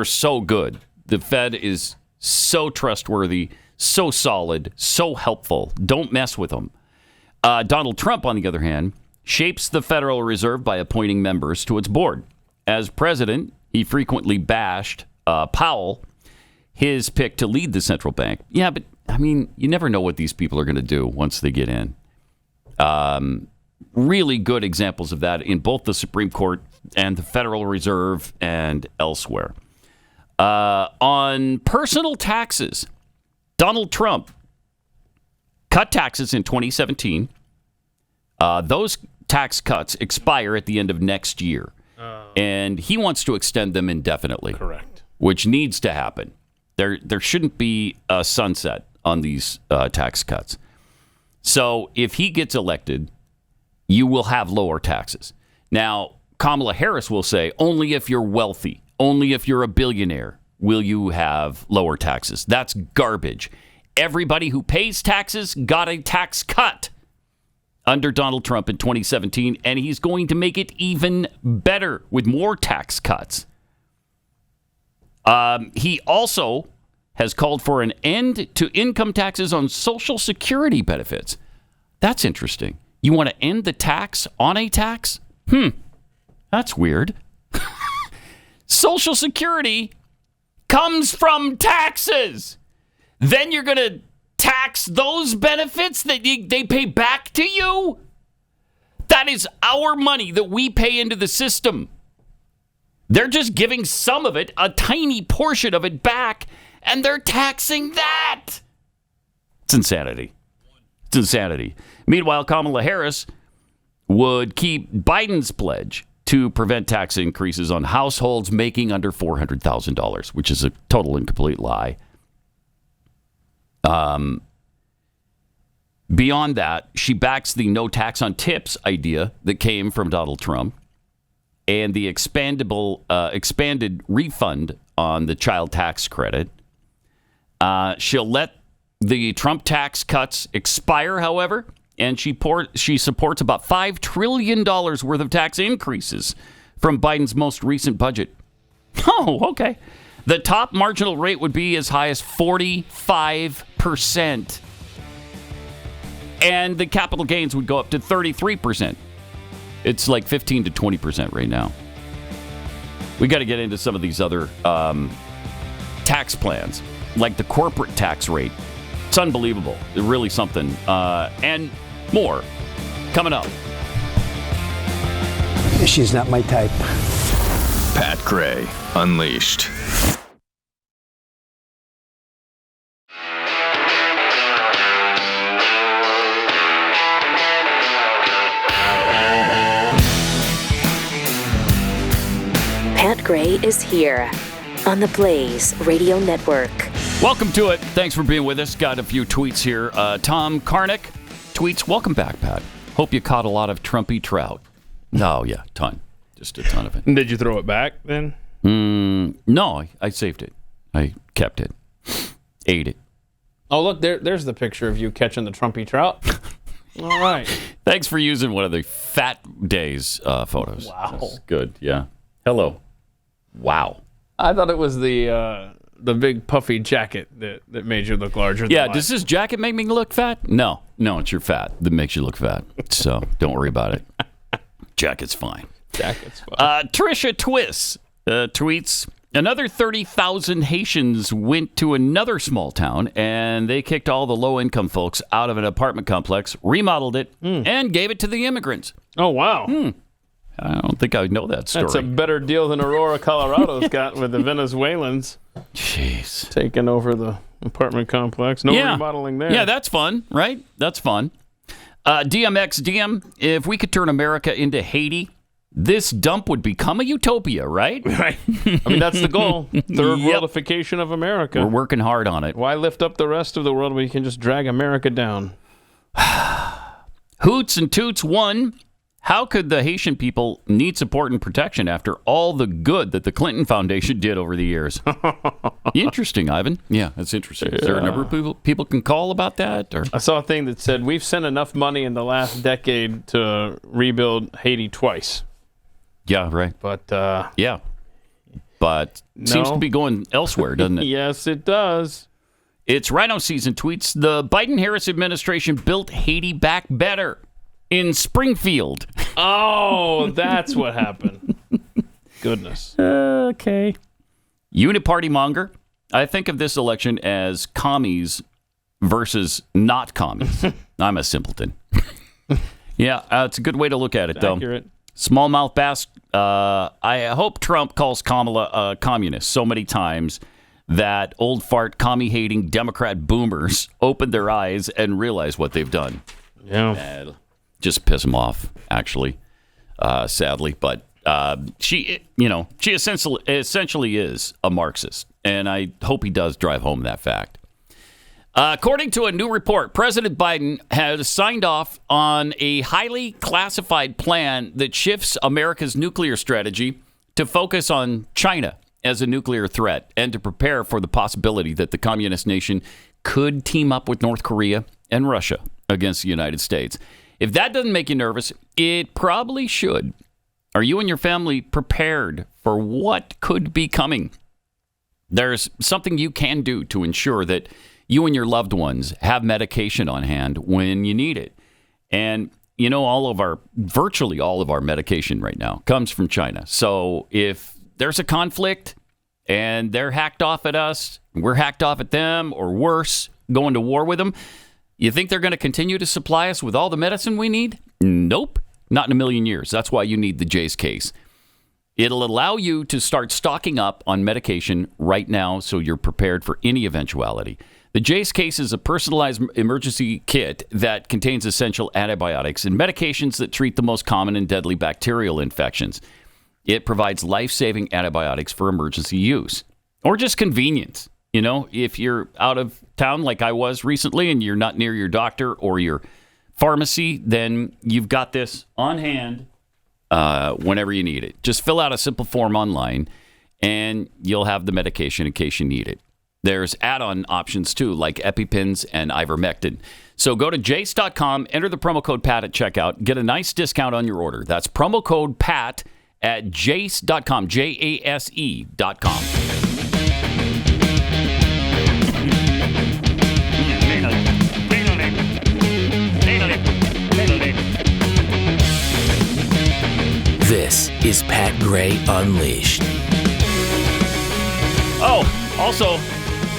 so good. The Fed is so trustworthy, So solid, so helpful. Don't mess with them. Donald Trump, on the other hand, shapes the Federal Reserve by appointing members to its board. As president, he frequently bashed Powell, his pick to lead the central bank. Yeah, but, I mean, you never know what these people are going to do once they get in. Really good examples of that in both the Supreme Court and the Federal Reserve and elsewhere. On personal taxes, Donald Trump cut taxes in 2017. Those tax cuts expire at the end of next year. And he wants to extend them indefinitely. Correct. Which needs to happen. There shouldn't be a sunset on these tax cuts. So if he gets elected, you will have lower taxes. Now, Kamala Harris will say, only if you're wealthy, only if you're a billionaire will you have lower taxes. That's garbage. Everybody who pays taxes got a tax cut under Donald Trump in 2017, and he's going to make it even better with more tax cuts. He also has called for an end to income taxes on Social Security benefits. That's interesting. You want to end the tax on a tax? That's weird. Social Security comes from taxes. Then you're going to tax those benefits that they pay back to you? That is our money that we pay into the system. They're just giving some of it, a tiny portion of it back, and they're taxing that. It's insanity. It's insanity. Meanwhile, Kamala Harris would keep Biden's pledge to prevent tax increases on households making under $400,000, which is a total and complete lie. Beyond that, she backs the no tax on tips idea that came from Donald Trump and the expanded refund on the child tax credit. She'll let the Trump tax cuts expire, however, and she supports about $5 trillion worth of tax increases from Biden's most recent budget. Oh, okay. The top marginal rate would be as high as 45%. And the capital gains would go up to 33%. It's like 15 to 20% right now. We got to get into some of these other tax plans, like the corporate tax rate. It's unbelievable. It's really something. And more coming up. She's not my type. Pat Gray Unleashed. Pat Gray is here on the Blaze Radio Network. Welcome to it. Thanks for being with us. Got a few tweets here. Tom Karnick tweets, welcome back, Pat. Hope you caught a lot of Trumpy trout. Oh, yeah, ton. Just a ton of it. Did you throw it back then? No, I saved it. I kept it. Ate it. Oh, look, there's the picture of you catching the Trumpy trout. All right. Thanks for using one of the Fat Days photos. Wow. That's good, yeah. Hello. Wow. I thought it was the big puffy jacket that made you look larger. Yeah, does this jacket make me look fat? No, it's your fat that makes you look fat. So don't worry about it. Jacket's fine. Jacket's fine. Trisha Twiss tweets, another 30,000 Haitians went to another small town and they kicked all the low-income folks out of an apartment complex, remodeled it, and gave it to the immigrants. Oh, wow. I don't think I know that story. That's a better deal than Aurora, Colorado's got with the Venezuelans. Jeez. Taking over the apartment complex. No remodeling there. Yeah, that's fun, right? That's fun. DMX, if we could turn America into Haiti, this dump would become a utopia, right? Right. I mean, that's the goal. Third worldification of America. We're working hard on it. Why lift up the rest of the world when you can just drag America down? Hoots and Toots 1. How could the Haitian people need support and protection after all the good that the Clinton Foundation did over the years? Interesting, Ivan. Yeah, that's interesting. Is there a number of people can call about that? Or? I saw a thing that said, we've sent enough money in the last decade to rebuild Haiti twice. Yeah, right. But, yeah. But seems to be going elsewhere, doesn't it? Yes, it does. It's Rhino season tweets, the Biden-Harris administration built Haiti back better in Springfield. Oh, that's what happened. Goodness. Okay. Uniparty monger. I think of this election as commies versus not commies. I'm a simpleton. Yeah, it's a good way to look at it, though. Accurate. Smallmouth bass. I hope Trump calls Kamala a communist so many times that old fart, commie-hating Democrat boomers open their eyes and realize what they've done. Yeah. Just piss them off, actually, sadly. But she essentially is a Marxist, and I hope he does drive home that fact. According to a new report, President Biden has signed off on a highly classified plan that shifts America's nuclear strategy to focus on China as a nuclear threat and to prepare for the possibility that the communist nation could team up with North Korea and Russia against the United States. If that doesn't make you nervous, it probably should. Are you and your family prepared for what could be coming? There's something you can do to ensure that you and your loved ones have medication on hand when you need it. And, you know, virtually all of our medication right now comes from China. So if there's a conflict and they're hacked off at us, we're hacked off at them, or worse, going to war with them, you think they're going to continue to supply us with all the medicine we need? Nope, not in a million years. That's why you need the Jase case. It'll allow you to start stocking up on medication right now so you're prepared for any eventuality. The Jase case is a personalized emergency kit that contains essential antibiotics and medications that treat the most common and deadly bacterial infections. It provides life-saving antibiotics for emergency use or just convenience. You know, if you're out of town like I was recently and you're not near your doctor or your pharmacy, then you've got this on hand whenever you need it. Just fill out a simple form online and you'll have the medication in case you need it. There's add-on options too, like EpiPens and ivermectin. So go to jase.com, enter the promo code PAT at checkout, get a nice discount on your order. That's promo code PAT at jase.com, Jase.com. This is Pat Gray Unleashed. Oh, also,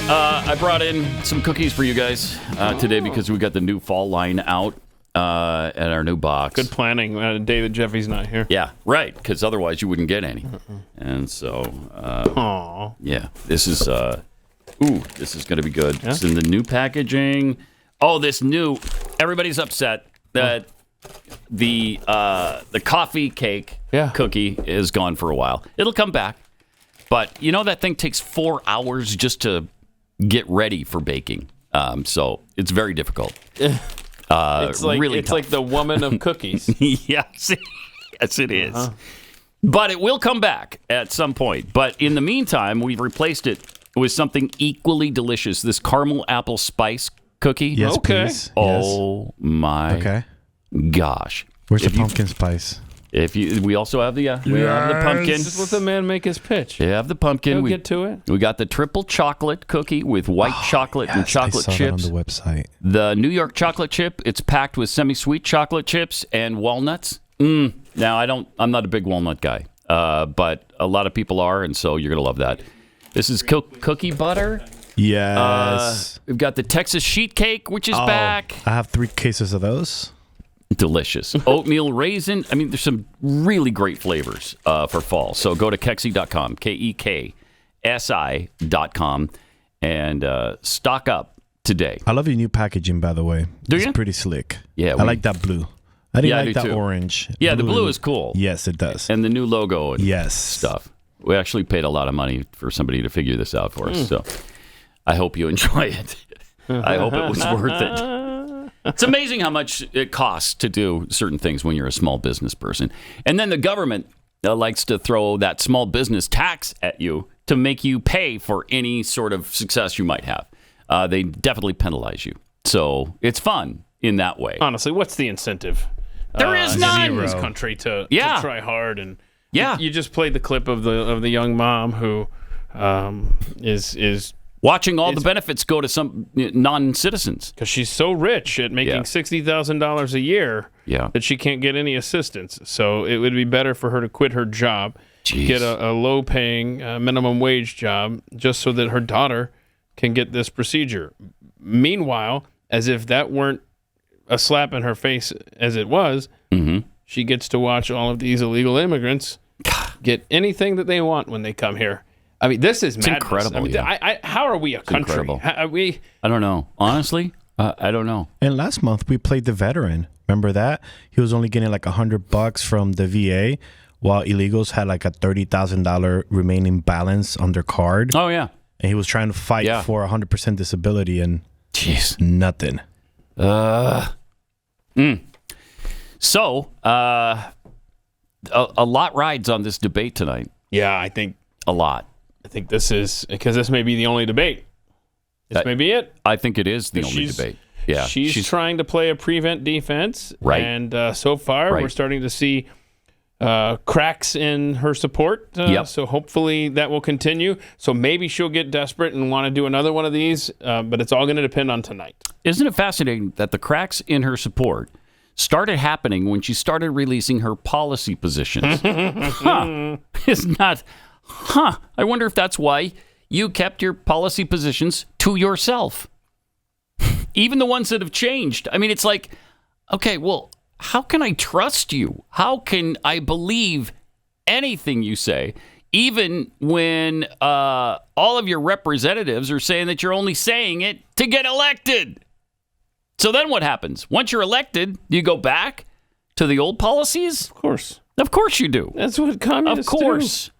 I brought in some cookies for you guys today because we got the new fall line out at our new box. Good planning. Day that Jeffy's not here. Yeah, right, because otherwise you wouldn't get any. And so, yeah, this is going to be good. Yeah. It's in the new packaging. Oh, everybody's upset that the coffee cake cookie is gone for a while. It'll come back. But you know that thing takes 4 hours just to get ready for baking. So it's very difficult. It's like the woman of cookies. Yes, it is. Uh-huh. But it will come back at some point. But in the meantime, we've replaced it with something equally delicious. This caramel apple spice cookie. Yes, please. Oh my gosh! Where's the pumpkin spice? We also have the pumpkin. Just let the man make his pitch. You have the pumpkin. Get to it. We got the triple chocolate cookie with white chocolate and chocolate I saw chips. that on the website. The New York chocolate chip. It's packed with semi-sweet chocolate chips and walnuts. Now I'm not a big walnut guy, but a lot of people are, and so you're gonna love that. This is cookie butter. Yes. We've got the Texas sheet cake, which is back. I have 3 cases of those. Delicious. Oatmeal raisin. I mean, there's some really great flavors for fall. So go to Keksi.com, KEKSI.com, and stock up today. I love your new packaging, by the way. Do you? It's pretty slick. Yeah. I like that blue. I didn't like that too. orange. Yeah, the blue is cool. Yes, it does. And the new logo and stuff. We actually paid a lot of money for somebody to figure this out for us. So I hope you enjoy it. I hope it was worth it. It's amazing how much it costs to do certain things when you're a small business person. And then the government likes to throw that small business tax at you to make you pay for any sort of success you might have. They definitely penalize you. So it's fun in that way. Honestly, what's the incentive? There is none in this country to try hard. And you just played the clip of the young mom who is Watching all the benefits go to some non-citizens. Because she's so rich at making $60,000 a year that she can't get any assistance. So it would be better for her to quit her job, get a low-paying minimum wage job, just so that her daughter can get this procedure. Meanwhile, as if that weren't a slap in her face as it was, she gets to watch all of these illegal immigrants get anything that they want when they come here. I mean, this is madness. Incredible. I mean, how are we a country? Incredible. Are we? I don't know. Honestly, I don't know. And last month we played the veteran. Remember that? He was only getting like $100 from the VA, while illegals had like a $30,000 remaining balance on their card. Oh yeah. And he was trying to fight for 100% disability, and nothing. So, a lot rides on this debate tonight. Yeah, I think a lot. I think this is because this may be the only debate. This may be it. I think it is the only debate. Yeah, she's trying to play a prevent defense, right? And so far, we're starting to see cracks in her support. So hopefully that will continue. So maybe she'll get desperate and want to do another one of these. But it's all going to depend on tonight. Isn't it fascinating that the cracks in her support started happening when she started releasing her policy positions? Isn't that? I wonder if that's why you kept your policy positions to yourself. Even the ones that have changed. I mean, it's like, okay, well, how can I trust you? How can I believe anything you say, even when all of your representatives are saying that you're only saying it to get elected? So then what happens? Once you're elected, do you go back to the old policies? Of course. Of course you do. That's what communists do. Of course.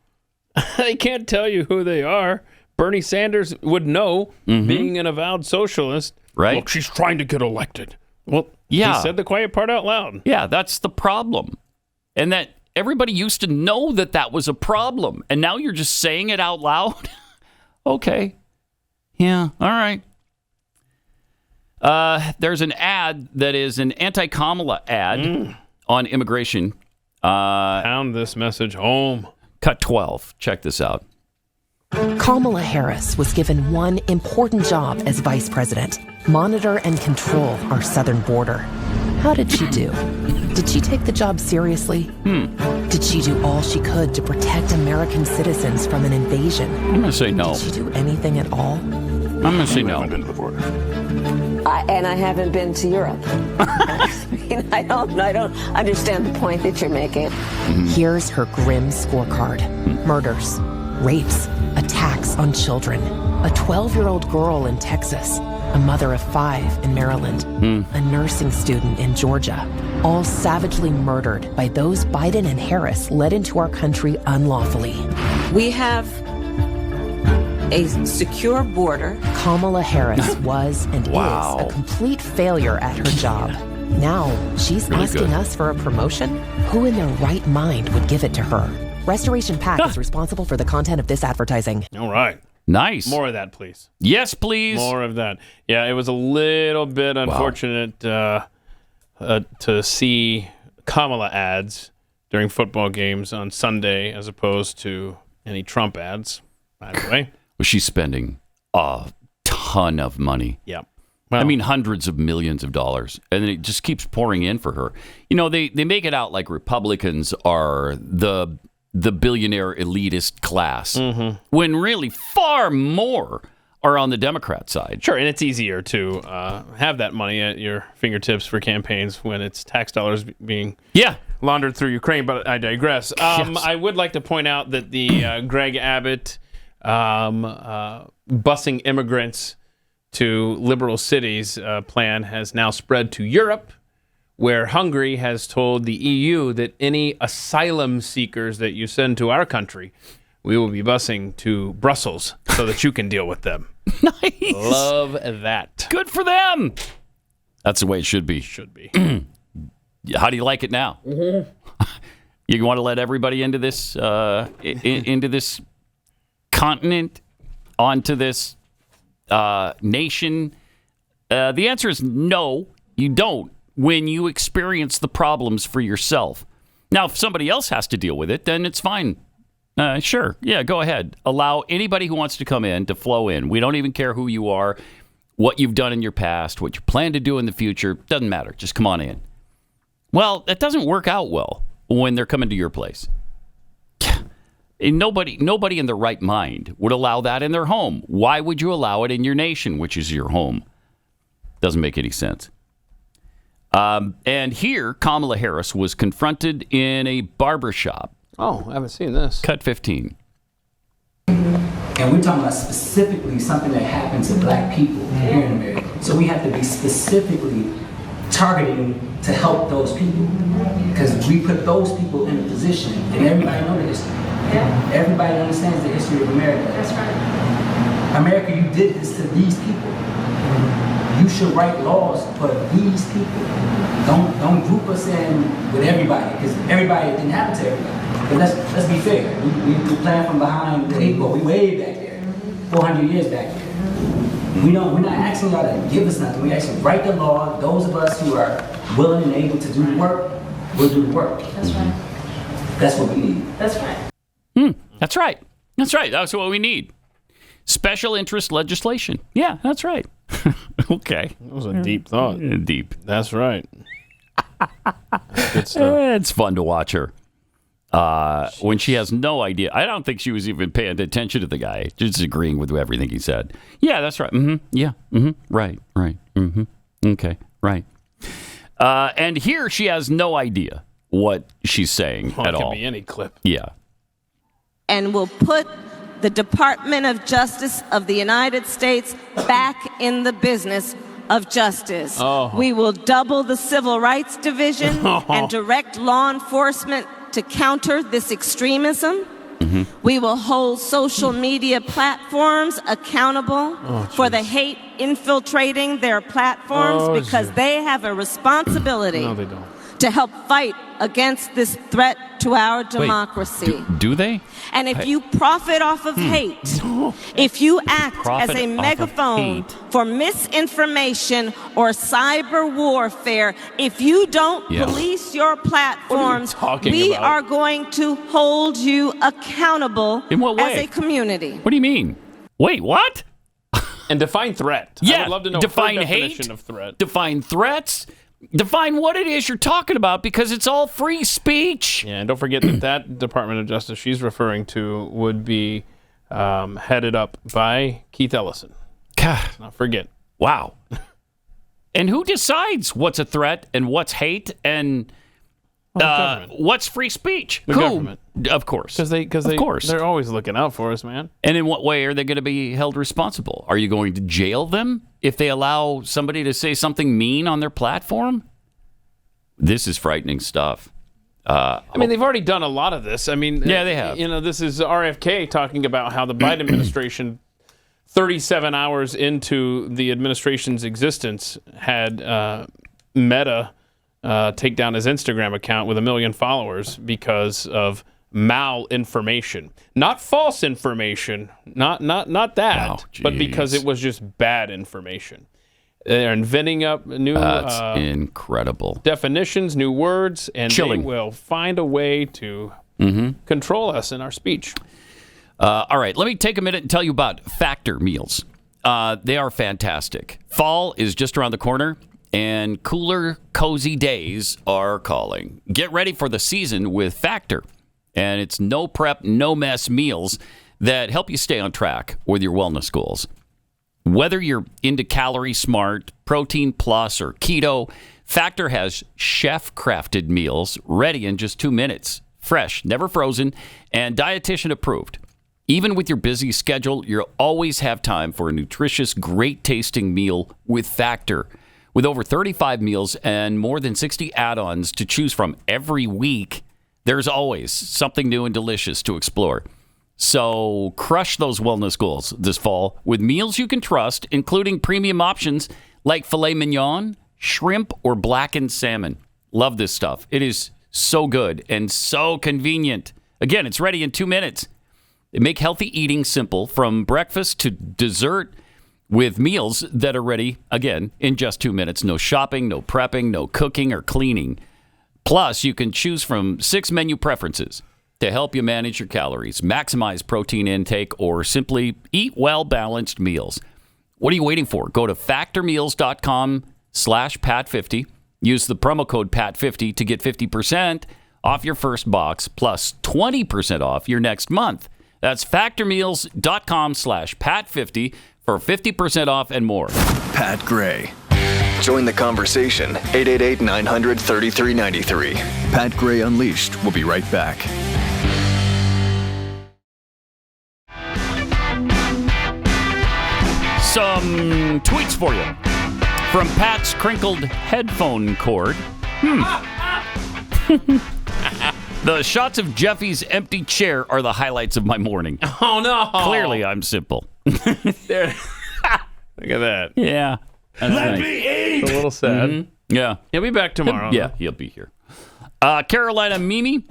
They can't tell you who they are. Bernie Sanders would know, being an avowed socialist. Right. Look, she's trying to get elected. Well, yeah. He said the quiet part out loud. Yeah, that's the problem. And that everybody used to know that that was a problem. And now you're just saying it out loud? Okay. Yeah, all right. There's an ad that is an anti-Kamala ad on immigration. Pound this message home. Cut 12. Check this out. Kamala Harris was given one important job as vice president: monitor and control our southern border. How did she do? Did she take the job seriously? Did she do all she could to protect American citizens from an invasion? I'm going to say no. Did she do anything at all? I'm going to say no. And I haven't been to Europe. I mean, I don't understand the point that you're making. Here's her grim scorecard: murders, rapes, attacks on children, a 12-year-old girl in Texas, a mother of 5 in Maryland, a nursing student in Georgia, all savagely murdered by those Biden and Harris led into our country unlawfully. We have a secure border. Kamala Harris was and is a complete failure at her job. Now she's asking us for a promotion? Who in their right mind would give it to her? Restoration PAC is responsible for the content of this advertising. All right. Nice. More of that, please. Yes, please. More of that. Yeah, it was a little bit unfortunate to see Kamala ads during football games on Sunday as opposed to any Trump ads, by the way. Well, she's spending a ton of money. Yeah. Well, I mean, hundreds of millions of dollars. And it just keeps pouring in for her. You know, they make it out like Republicans are the billionaire elitist class, when really far more are on the Democrat side. Sure, and it's easier to have that money at your fingertips for campaigns when it's tax dollars being laundered through Ukraine, but I digress. I would like to point out that the Greg Abbott busing immigrants to liberal cities plan has now spread to Europe, where Hungary has told the EU that any asylum seekers that you send to our country, we will be busing to Brussels so that you can deal with them. Nice. Love that. Good for them. That's the way it should be. Should be. How do you like it now? You want to let everybody into this into this continent, onto this nation? The answer is no, you don't. When you experience the problems for yourself. Now, if somebody else has to deal with it, then it's fine. Sure. Yeah, go ahead. Allow anybody who wants to come in to flow in. We don't even care who you are, what you've done in your past, what you plan to do in the future. Doesn't matter. Just come on in. Well, that doesn't work out well when they're coming to your place. And nobody in their right mind would allow that in their home. Why would you allow it in your nation, which is your home? Doesn't make any sense. And here, Kamala Harris was confronted in a barbershop. Oh, I haven't seen this. Cut 15. And we're talking about specifically something that happens to black people here in America. So we have to be specifically targeting to help those people. Because we put those people in a position, and everybody knows the history. Yeah. Everybody understands the history of America. That's right. America, you did this to these people. You should write laws for these people. Don't group us in with everybody, because everybody didn't happen to everybody. But let's be fair. We plan from behind the 8 ball. We way back there, 400 years back there. We're not asking y'all to give us nothing. We actually write the law. Those of us who are willing and able to do the work, will do the work. That's right. That's what we need. That's right. That's right. That's right. That's what we need. Special interest legislation. Yeah, that's right. Okay. That was a deep thought. Deep. That's right. Good stuff. It's fun to watch her. When she has no idea. I don't think she was even paying attention to the guy, just agreeing with everything he said. Yeah, that's right. Yeah. Right. Okay. Right. And here she has no idea what she's saying at all. It could be any clip. Yeah. And will put the Department of Justice of the United States back in the business of justice. We will double the Civil Rights Division and direct law enforcement to counter this extremism. We will hold social media platforms accountable for the hate infiltrating their platforms because they have a responsibility to help fight against this threat to our democracy. Wait, do they? And if you profit off of hate, if you act as a megaphone for misinformation or cyber warfare, if you don't police your platforms, we are going to hold you accountable in what way? As a community. What do you mean? Wait, what? And define threat. Yeah, I would love to know define her hate, definition of threat. Define threats. Define what it is you're talking about, because it's all free speech. Yeah, and don't forget that Department of Justice she's referring to would be headed up by Keith Ellison. Let's not forget. Wow. And who decides what's a threat and what's hate and what's free speech? The government. Of course. Because they're always looking out for us, man. And in what way are they going to be held responsible? Are you going to jail them if they allow somebody to say something mean on their platform? This is frightening stuff. I mean, they've already done a lot of this. I mean, yeah, they have. You know, this is RFK talking about how the Biden administration, 37 hours into the administration's existence, had Meta take down his Instagram account with 1 million followers because of malinformation. Not false information, not that, but because it was just bad information. They're inventing up new incredible definitions, new words, and Chilling. they will find a way to control us in our speech. All right, let me take a minute and tell you about Factor meals. They are fantastic. Fall is just around the corner, and cooler, cozy days are calling. Get ready for the season with Factor. And it's no prep, no mess meals that help you stay on track with your wellness goals. Whether you're into Calorie Smart, Protein Plus, or Keto, Factor has chef-crafted meals ready in just 2 minutes. Fresh, never frozen, and dietitian approved. Even with your busy schedule, you'll always have time for a nutritious, great-tasting meal with Factor. With over 35 meals and more than 60 add-ons to choose from every week, there's always something new and delicious to explore. So crush those wellness goals this fall with meals you can trust, including premium options like filet mignon, shrimp, or blackened salmon. Love this stuff. It is so good and so convenient. Again, it's ready in 2 minutes. They make healthy eating simple from breakfast to dessert with meals that are ready, again, in just 2 minutes. No shopping, no prepping, no cooking or cleaning. Plus, you can choose from 6 menu preferences. to help you manage your calories, maximize protein intake, or simply eat well-balanced meals. What are you waiting for? Go to factormeals.com/Pat50. Use the promo code PAT50 to get 50% off your first box plus 20% off your next month. That's factormeals.com/Pat50 for 50% off and more. Pat Gray. Join the conversation. 888-900-3393. Pat Gray Unleashed. We'll be right back. Some tweets for you from Pat's crinkled headphone cord. The shots of Jeffy's empty chair are the highlights of my morning. Oh, no. Clearly, I'm simple. There. Look at that. Yeah. Let me eat. It's a little sad. Mm-hmm. Yeah. He'll be back tomorrow. Yeah, he'll be here. Carolina Mimi,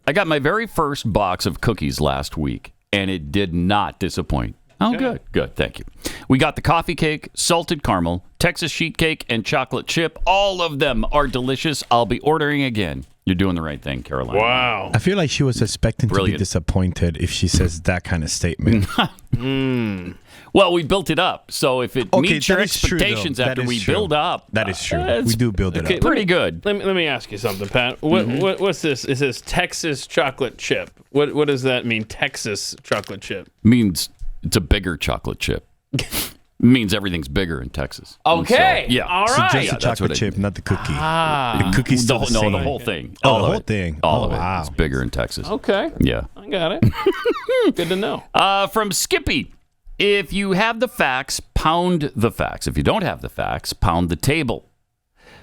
I got my very first box of cookies last week, and it did not disappoint. Oh, good. Good. Thank you. We got the coffee cake, salted caramel, Texas sheet cake, and chocolate chip. All of them are delicious. I'll be ordering again. You're doing the right thing, Carolina. Wow. I feel like she was expecting to be disappointed if she says that kind of statement. Well, we built it up. So if it meets your that is true, expectations though. after That we is true. build up. That is true. We do build it up. Pretty good. Let me ask you something, Pat. What's this? It says Texas chocolate chip. What does that mean, Texas chocolate chip? Means it's a bigger chocolate chip. Means everything's bigger in Texas. Okay. So, yeah. All So right. just the chocolate chip, not the cookie. The cookie's still the No, same. the whole thing. Oh, All the of whole it. thing. All Oh, of it. wow. It's bigger in Texas. Okay. Yeah. I got it. Good to know. From Skippy, if you have the facts, pound the facts. If you don't have the facts, pound the table.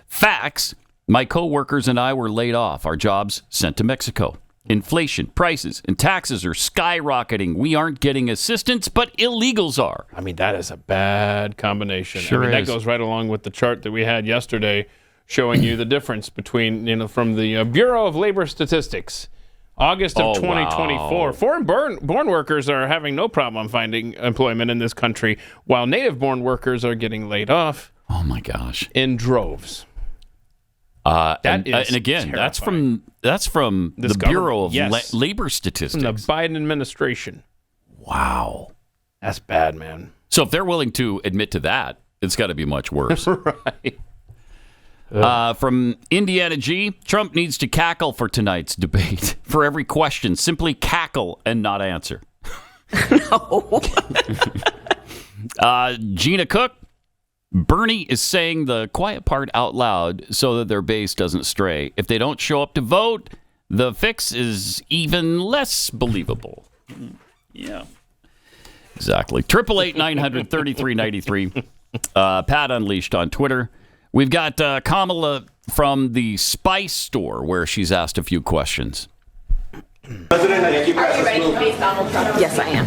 Facts, my coworkers and I were laid off. Our jobs sent to Mexico. Inflation, prices, and taxes are skyrocketing. We aren't getting assistance, but illegals are. I mean, that is a bad combination. Sure I mean, is. that goes right along with the chart that we had yesterday showing you the difference between, from the Bureau of Labor Statistics, August of 2024. wow. Foreign-born workers are having no problem finding employment in this country, while native-born workers are getting laid off. Oh, my gosh. In droves. And is again, terrifying. that's from This the Bureau of yes. Labor Statistics. From the Biden administration. Wow. That's bad, man. So if they're willing to admit to that, it's got to be much worse. Right. From Indiana G, Trump needs to cackle for tonight's debate. For every question, simply cackle and not answer. No. Gina Cook, Bernie is saying the quiet part out loud so that their base doesn't stray. If they don't show up to vote, the fix is even less believable. Yeah. Exactly. 888-900-3393. Pat Unleashed on Twitter. We've got Kamala from the Spice Store where she's asked a few questions. President, are you ready to face Donald Trump? Yes, I am.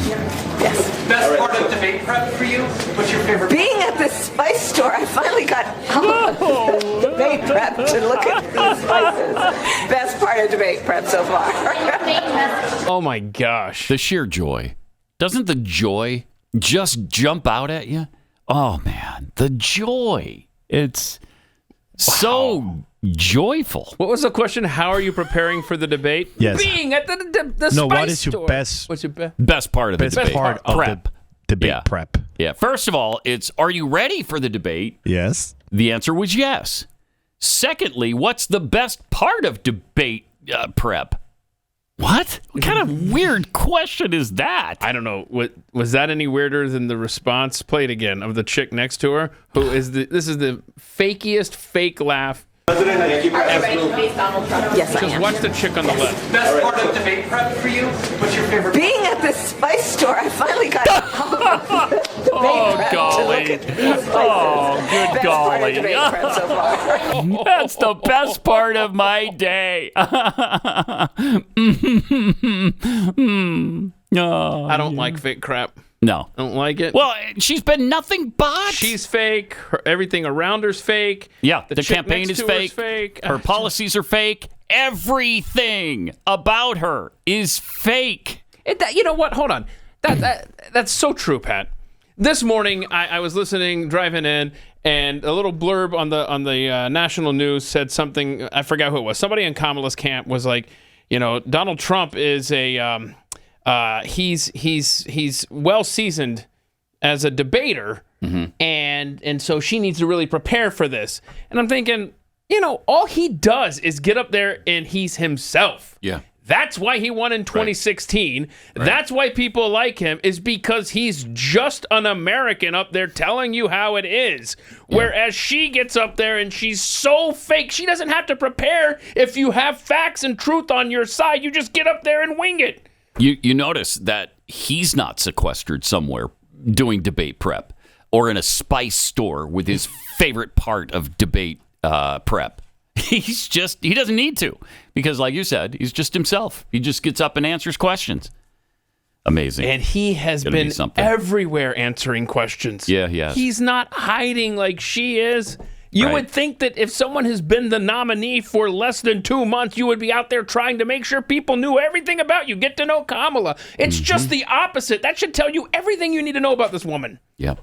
Yes. Best part of debate prep for you? What's your favorite? Being at the spice store, I finally got debate prep to look at these spices. Best part of debate prep so far. Oh, my gosh. The sheer joy. Doesn't the joy just jump out at you? Oh, man. The joy. It's so joyful. What was the question? How are you preparing for the debate? Yes. Being at the spice No, what is store. your best What's your best part of the best debate? part of Prep. the debate Yeah. prep? Yeah. First of all, it's are you ready for the debate? Yes. The answer was yes. Secondly, what's the best part of debate prep? What? What kind of weird question is that? I don't know. Was that any weirder than the response? Play it again of the chick next to her, who is this is the fakiest fake laugh. President, are you ready to face Donald Trump? Yes, I Just am. watch the chick on the left. Best part of debate prep for you? What's your favorite? Being at the spice store, I finally got debate prep to look at these spices. Oh, good Best golly. part of debate prep so far. That's the best part of my day. I don't like fake crap. No. I don't like it. Well, she's been nothing but. She's fake. Everything around her's fake. Yeah, the chick campaign next is to her's fake. fake. Her policies are fake. Everything about her is fake. You know what? Hold on. That's so true, Pat. This morning, I was listening, driving in, and a little blurb on the national news said something. I forgot who it was. Somebody in Kamala's camp was like, Donald Trump is he's well seasoned as a debater, and so she needs to really prepare for this. And I'm thinking, all he does is get up there and he's himself. Yeah. That's why he won in 2016. Right. That's why people like him, is because he's just an American up there telling you how it is. Yeah. Whereas she gets up there and she's so fake. She doesn't have to prepare. If you have facts and truth on your side, you just get up there and wing it. You notice that he's not sequestered somewhere doing debate prep or in a spice store with his favorite part of debate prep. He doesn't need to, because like you said, he's just himself. He just gets up and answers questions. Amazing. And he has been everywhere answering questions. Yeah, he has. He's not hiding like she is. You would think that if someone has been the nominee for less than 2 months, you would be out there trying to make sure people knew everything about you. Get to know Kamala. It's just the opposite. That should tell you everything you need to know about this woman. Yeah.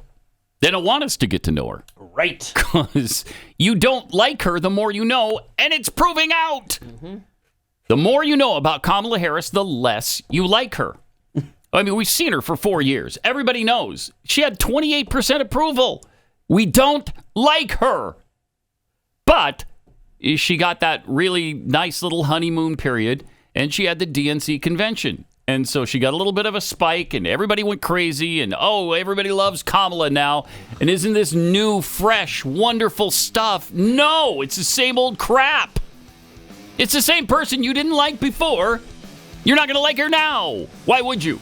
They don't want us to get to know her. Right. Because you don't like her the more you know, and it's proving out. The more you know about Kamala Harris, the less you like her. I mean, we've seen her for 4 years. Everybody knows. She had 28% approval. We don't like her. But she got that really nice little honeymoon period, and she had the DNC convention. And so she got a little bit of a spike, and everybody went crazy, and everybody loves Kamala now. And isn't this new, fresh, wonderful stuff? No, it's the same old crap. It's the same person you didn't like before. You're not going to like her now. Why would you?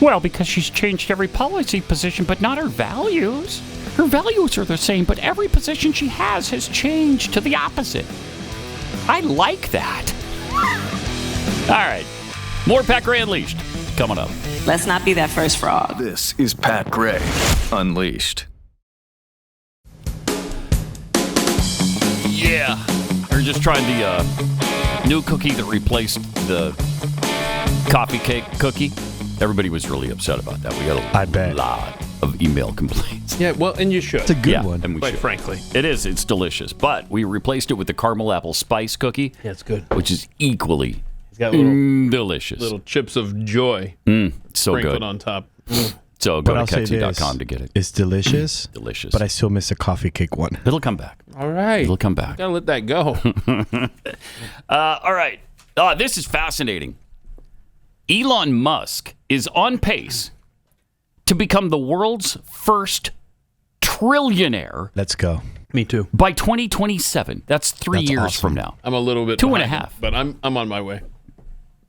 Well, because she's changed every policy position, but not her values. Her values are the same, but every position she has changed to the opposite. I like that. All right. More Pat Gray Unleashed coming up. Let's not be that first frog. This is Pat Gray Unleashed. Yeah. We're just trying the new cookie that replaced the coffee cake cookie. Everybody was really upset about that. We got a lot of email complaints. Yeah, well, and you should. It's a good one. And quite frankly. It is. It's delicious. But we replaced it with the caramel apple spice cookie. Yeah, it's good. Which is equally got little, delicious. Little chips of joy so sprinkled good on top. So go to Kexi.com to get it. It's delicious. Delicious. But I still miss a coffee cake one. It'll come back. All right. It'll come back. Gotta let that go. All right. This is fascinating. Elon Musk is on pace to become the world's first trillionaire. Let's go. Me too. By 2027. That's 3 years awesome. from now. I'm a little bit 2.5 years. but I'm on my way.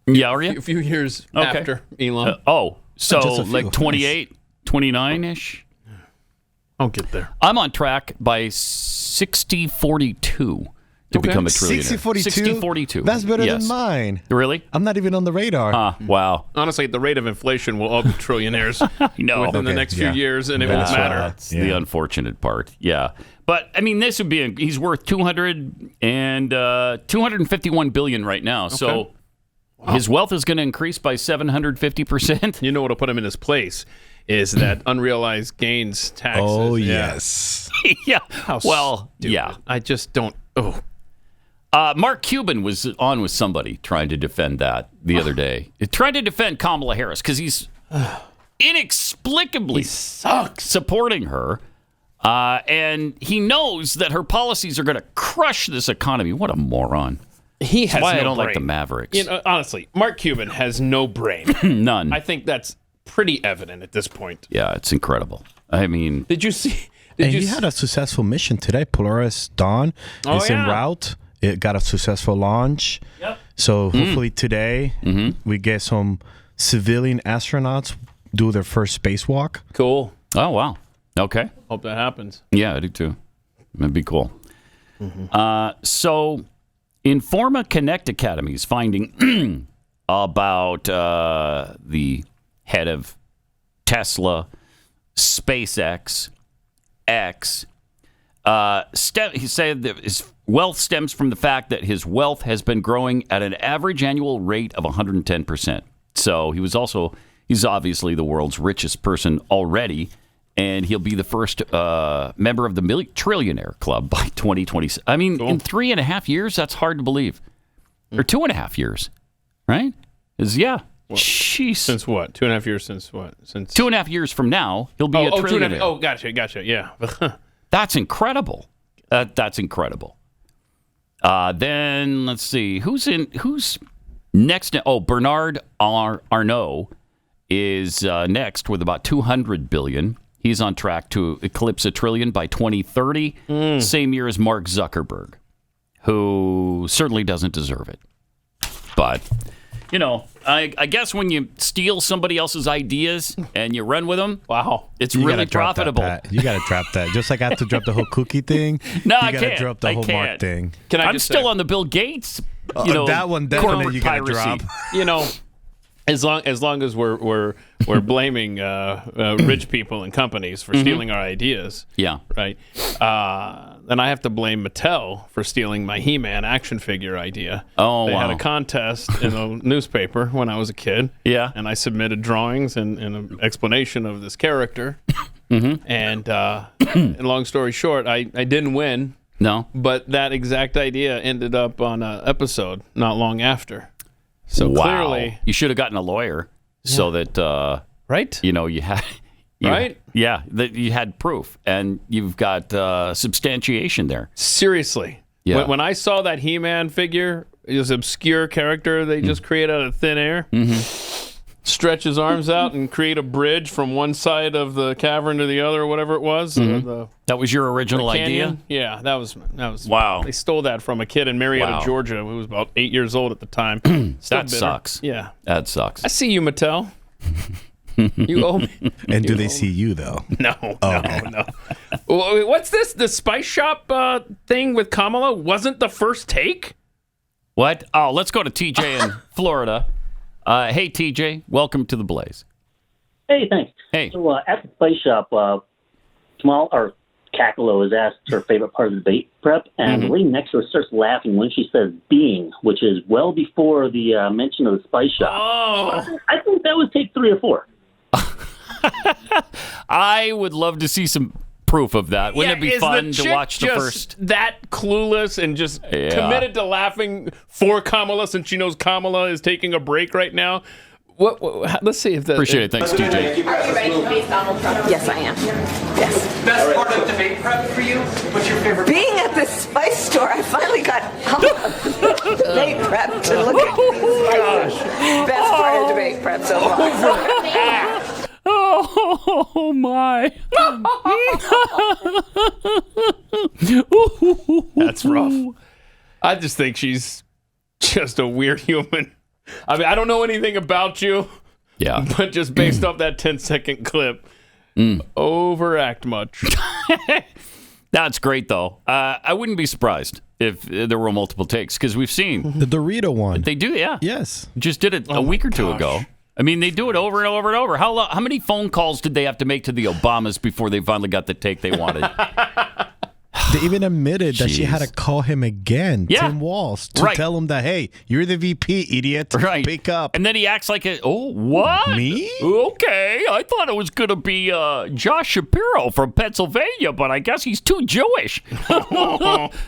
Yeah, are you? A few years after Elon. So like 28, 29-ish? I'll get there. I'm on track by 60-42 to become a trillionaire. 60-42? That's better than mine. Really? I'm not even on the radar. Wow. Honestly, at the rate of inflation, we'll all be trillionaires within the next few years, and it won't matter. That's the unfortunate part. Yeah. But, I mean, this would be, he's worth $251 billion right now. Okay. So his wealth is going to increase by 750%. You know what'll put him in his place is that unrealized gains taxes. Oh, yes. Yeah. Stupid. Yeah. I just don't. Oh. Mark Cuban was on with somebody trying to defend that the other day. Trying to defend Kamala Harris because he's inexplicably supporting her. And he knows that her policies are going to crush this economy. What a moron. He has That's why no I don't brain. like the Mavericks. Honestly, Mark Cuban has no brain. None. I think that's pretty evident at this point. Yeah, it's incredible. I mean... Did you see... He had a successful mission today. Polaris Dawn is en route. It got a successful launch. Yep. So hopefully today we get some civilian astronauts do their first spacewalk. Cool. Oh, wow. Okay. Hope that happens. Yeah, I do too. That'd be cool. So Informa Connect Academy is finding about the head of Tesla, SpaceX, X. He said that his wealth stems from the fact that his wealth has been growing at an average annual rate of 110%. So he's obviously the world's richest person already, and he'll be the first member of the Trillionaire Club by 2020. I mean, in 3.5 years, that's hard to believe. or 2.5 years, right? Yeah. Jeez. Since what? 2.5 years since what? Since 2.5 years from now, he'll be a trillionaire. Oh, gotcha. Yeah. That's incredible. That's incredible. Then let's see who's next. Oh, Bernard Arnault is next with about $200 billion. He's on track to eclipse $1 trillion by 2030, same year as Mark Zuckerberg, who certainly doesn't deserve it. But I guess when you steal somebody else's ideas and you run with them, wow, it's really profitable. You got to drop that. Just like I have to drop the whole cookie thing. No, you I gotta can't. drop the whole Mark thing. I'm still on the Bill Gates. That one definitely you got to drop. As long as we're blaming rich people and companies for stealing our ideas, right? Then I have to blame Mattel for stealing my He-Man action figure idea. Oh, they wow. had a contest in a newspaper when I was a kid. Yeah, and I submitted drawings and an explanation of this character. And long story short, I didn't win. No, but that exact idea ended up on an episode not long after. So clearly, you should have gotten a lawyer so that right? You had right? Yeah, that you had proof, and you've got substantiation there. Seriously, when I saw that He-Man figure, this obscure character they just created out of thin air, stretch his arms out and create a bridge from one side of the cavern to the other, or whatever it was. That was your original idea? Yeah, that was wow. They stole that from a kid in Marietta, Georgia, who was about 8 years old at the time. That sucks. Yeah, that sucks. I see you, Mattel. You owe me. And do they see you though? No. What's this? The Spice Shop thing with Kamala wasn't the first take? What? Oh, let's go to TJ in Florida. Hey, TJ, welcome to the Blaze. Hey, thanks. Hey. So at the Spice Shop, Kakalo is asked her favorite part of the debate prep, and the lady next to her starts laughing when she says being, which is well before the mention of the Spice Shop. Oh. I think that was take 3 or 4. I would love to see some proof of that. Wouldn't it be fun to watch the first? That clueless and just committed to laughing for Kamala since she knows Kamala is taking a break right now. Let's see if that. Appreciate it. Thanks, TJ. Are you ready to face Donald Trump? Yes, I am. Yes. Best part of debate prep for you? What's your favorite? Being at the spice store, I finally got debate prep to look at these spices. Best part of debate prep so far. Oh my! That's rough. I just think she's just a weird human. I mean, I don't know anything about you. Yeah. But just based off that 10-second clip, overact much. That's great, though. I wouldn't be surprised if there were multiple takes, because we've seen the Dorito one. They do, yeah. Yes. Just did it a week or two ago. I mean, they do it over and over and over. How many phone calls did they have to make to the Obamas before they finally got the take they wanted? They even admitted that she had to call him again, Tim Walz, to tell him that, hey, you're the VP, idiot. Right. Pick up. And then he acts like, what? Me? Okay, I thought it was going to be Josh Shapiro from Pennsylvania, but I guess he's too Jewish.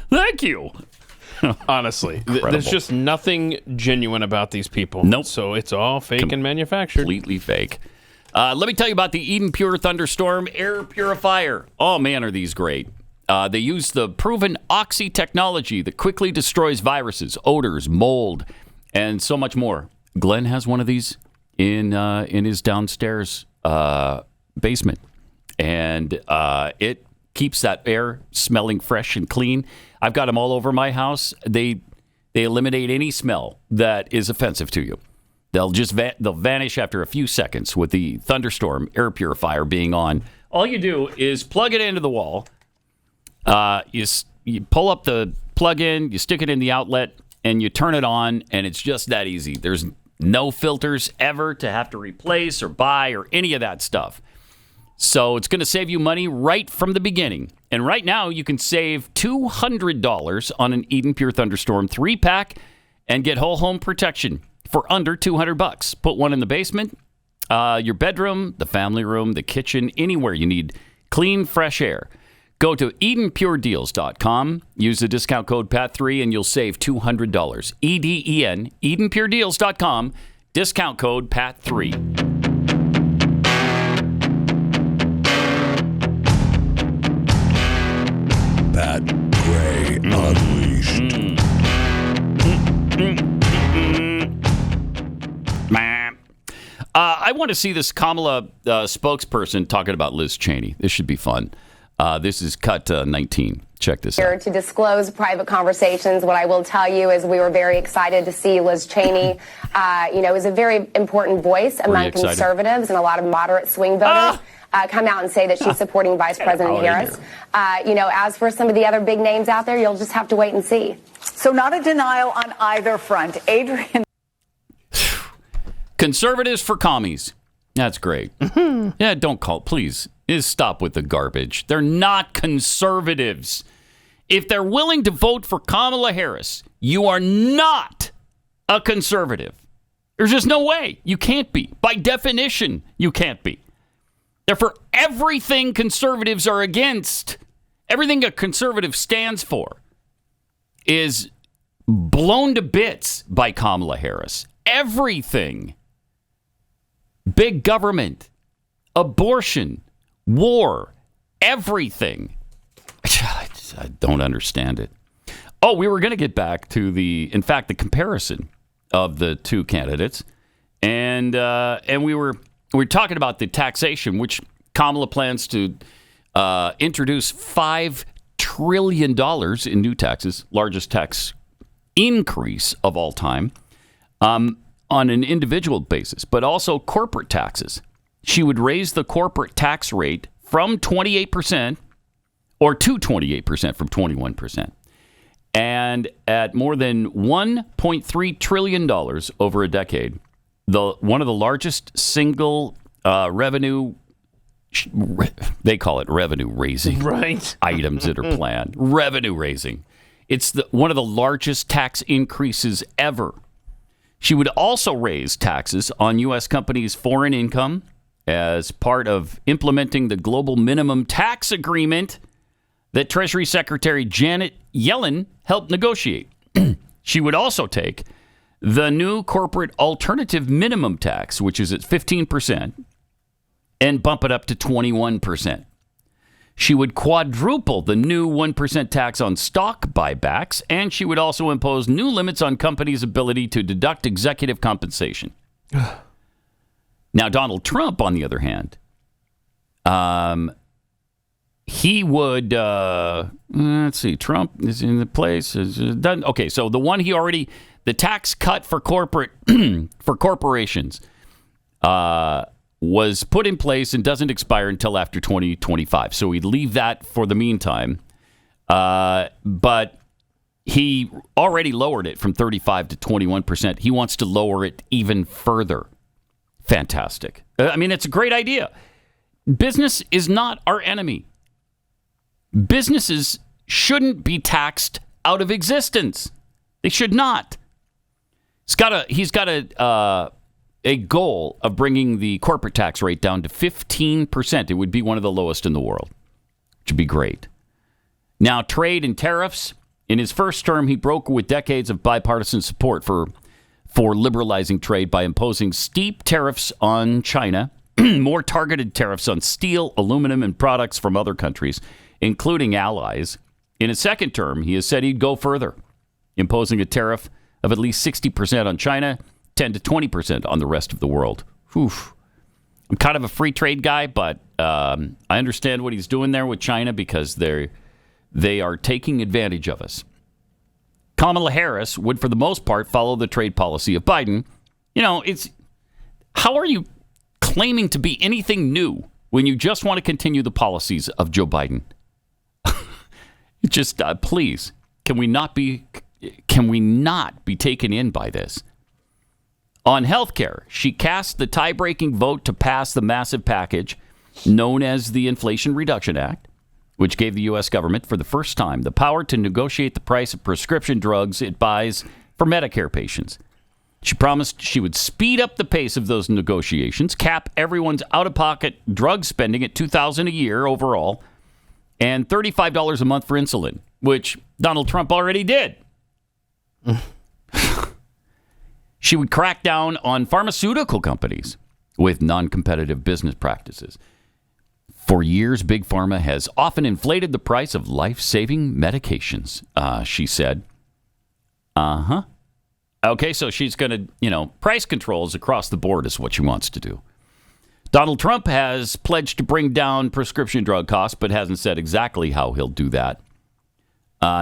Thank you. Honestly, there's just nothing genuine about these people. Nope. So it's all fake and manufactured. Completely fake. Let me tell you about the Eden Pure Thunderstorm Air Purifier. Oh, man, are these great. They use the proven Oxy technology that quickly destroys viruses, odors, mold, and so much more. Glenn has one of these in his downstairs basement, and it keeps that air smelling fresh and clean. I've got them all over my house. They eliminate any smell that is offensive to you. They'll vanish after a few seconds with the Thunderstorm Air Purifier being on. All you do is plug it into the wall. You pull up the plug-in, you stick it in the outlet, and you turn it on, and it's just that easy. There's no filters ever to have to replace or buy or any of that stuff. So it's going to save you money right from the beginning. And right now, you can save $200 on an Eden Pure Thunderstorm 3-pack and get whole home protection for under $200. Put one in the basement, your bedroom, the family room, the kitchen, anywhere you need clean, fresh air. Go to EdenPureDeals.com, use the discount code PAT3, and you'll save $200. EDEN, EdenPureDeals.com, discount code PAT3. Pat Gray Unleashed. I want to see this Kamala spokesperson talking about Liz Cheney. This should be fun. This is cut 19. Check this out. To disclose private conversations, what I will tell you is we were very excited to see Liz Cheney, is a very important voice among conservatives and a lot of moderate swing voters. Come out and say that she's supporting Vice President Harris. As for some of the other big names out there, you'll just have to wait and see. So not a denial on either front. Adrian. Conservatives for commies. That's great. Yeah, don't call, please. Stop with the garbage. They're not conservatives. If they're willing to vote for Kamala Harris, you are not a conservative. There's just no way. You can't be. By definition, you can't be. Therefore, everything conservatives are against, everything a conservative stands for, is blown to bits by Kamala Harris. Everything. Big government, abortion, war, everything. I don't understand it. Oh, we were going to get back to the comparison of the two candidates, and we were talking about the taxation, which Kamala plans to introduce $5 trillion in new taxes, largest tax increase of all time, on an individual basis, but also corporate taxes. She would raise the corporate tax rate from 28% or to 28% from 21%. And at more than $1.3 trillion over a decade, one of the largest single revenue, they call it revenue raising items that are planned. Revenue raising. It's one of the largest tax increases ever. She would also raise taxes on U.S. companies' foreign income as part of implementing the global minimum tax agreement that Treasury Secretary Janet Yellen helped negotiate. She would also take the new corporate alternative minimum tax, which is at 15%, and bump it up to 21%. She would quadruple the new 1% tax on stock buybacks, and she would also impose new limits on companies' ability to deduct executive compensation. Now, Donald Trump, on the other hand, he would, let's see, Trump is in the place. Okay, so the tax cut for corporations was put in place and doesn't expire until after 2025. So we'd leave that for the meantime. But he already lowered it from 35 to 21%. He wants to lower it even further. Fantastic. I mean, it's a great idea. Business is not our enemy. Businesses shouldn't be taxed out of existence. They should not. He's got a goal of bringing the corporate tax rate down to 15%. It would be one of the lowest in the world, which would be great. Now, trade and tariffs. In his first term, he broke with decades of bipartisan support for liberalizing trade by imposing steep tariffs on China, more targeted tariffs on steel, aluminum, and products from other countries, including allies. In his second term, he has said he'd go further, imposing a tariff of at least 60% on China, 10 to 20% on the rest of the world. Oof. I'm kind of a free trade guy, but I understand what he's doing there with China because they are taking advantage of us. Kamala Harris would, for the most part, follow the trade policy of Biden. How are you claiming to be anything new when you just want to continue the policies of Joe Biden? Just please, can we not be taken in by this? On health care, she cast the tie-breaking vote to pass the massive package known as the Inflation Reduction Act, which gave the U.S. government, for the first time, the power to negotiate the price of prescription drugs it buys for Medicare patients. She promised she would speed up the pace of those negotiations, cap everyone's out-of-pocket drug spending at $2,000 a year overall, and $35 a month for insulin, which Donald Trump already did. She would crack down on pharmaceutical companies with non-competitive business practices. For years, Big Pharma has often inflated the price of life-saving medications, she said. Okay, so she's going to, price controls across the board is what she wants to do. Donald Trump has pledged to bring down prescription drug costs, but hasn't said exactly how he'll do that.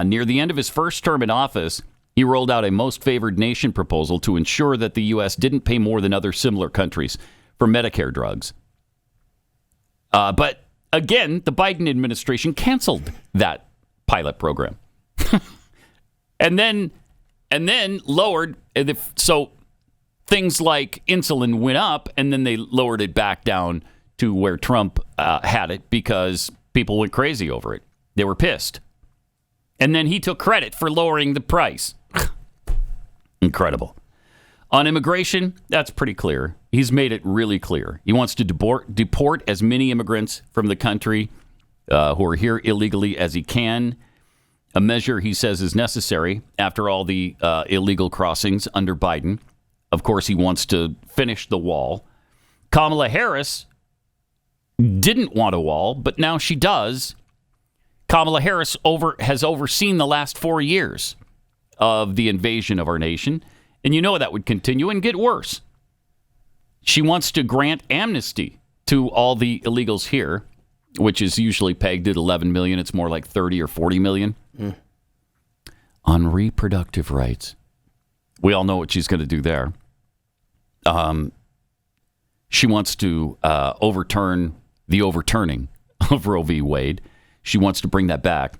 Near the end of his first term in office, he rolled out a most favored nation proposal to ensure that the U.S. didn't pay more than other similar countries for Medicare drugs. But again, the Biden administration canceled that pilot program. and then lowered. So things like insulin went up, and then they lowered it back down to where Trump had it because people went crazy over it. They were pissed. And then he took credit for lowering the price. Incredible. On immigration, that's pretty clear. He's made it really clear. He wants to deport as many immigrants from the country who are here illegally as he can. A measure he says is necessary after all the illegal crossings under Biden. Of course, he wants to finish the wall. Kamala Harris didn't want a wall, but now she does. Kamala Harris has overseen the last 4 years of the invasion of our nation, and you know that would continue and get worse. She wants to grant amnesty to all the illegals here, which is usually pegged at 11 million. It's more like 30 or 40 million. On reproductive rights. We all know what she's going to do there. She wants to overturn the overturning of Roe v. Wade. She wants to bring that back.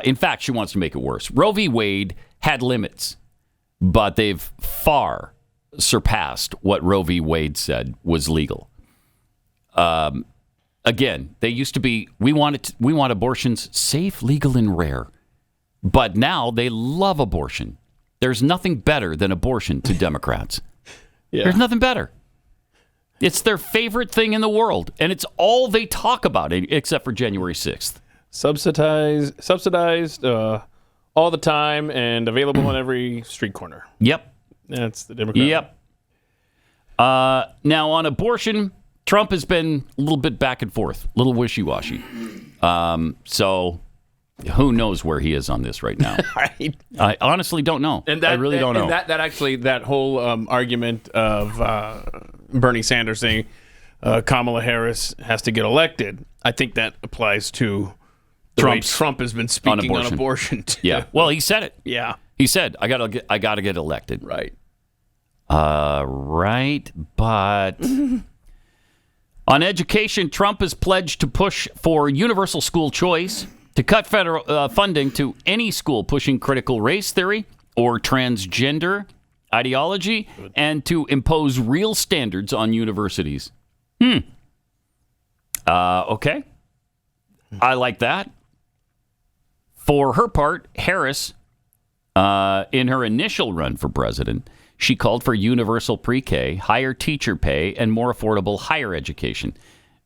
In fact, she wants to make it worse. Roe v. Wade had limits, but they've far surpassed what Roe v. Wade said was legal. Again, they used to be, we want abortions safe, legal, and rare. But now they love abortion. There's nothing better than abortion to Democrats. Yeah. There's nothing better. It's their favorite thing in the world, and it's all they talk about, except for January 6th. Subsidized all the time and available on every street corner. Yep. That's the Democrat. Yep. Now, on abortion, Trump has been a little bit back and forth, a little wishy-washy. So who knows where he is on this right now? Right. I honestly don't know. I really don't know. That whole argument of Bernie Sanders saying Kamala Harris has to get elected, I think that applies to the way Trump has been speaking on abortion too. Yeah. Well, he said it. Yeah. He said, I gotta get elected. Right. Right. But on education, Trump has pledged to push for universal school choice, to cut federal funding to any school pushing critical race theory or transgender ideology, and to impose real standards on universities. Okay. I like that. For her part, Harris, in her initial run for president, she called for universal pre-K, higher teacher pay, and more affordable higher education.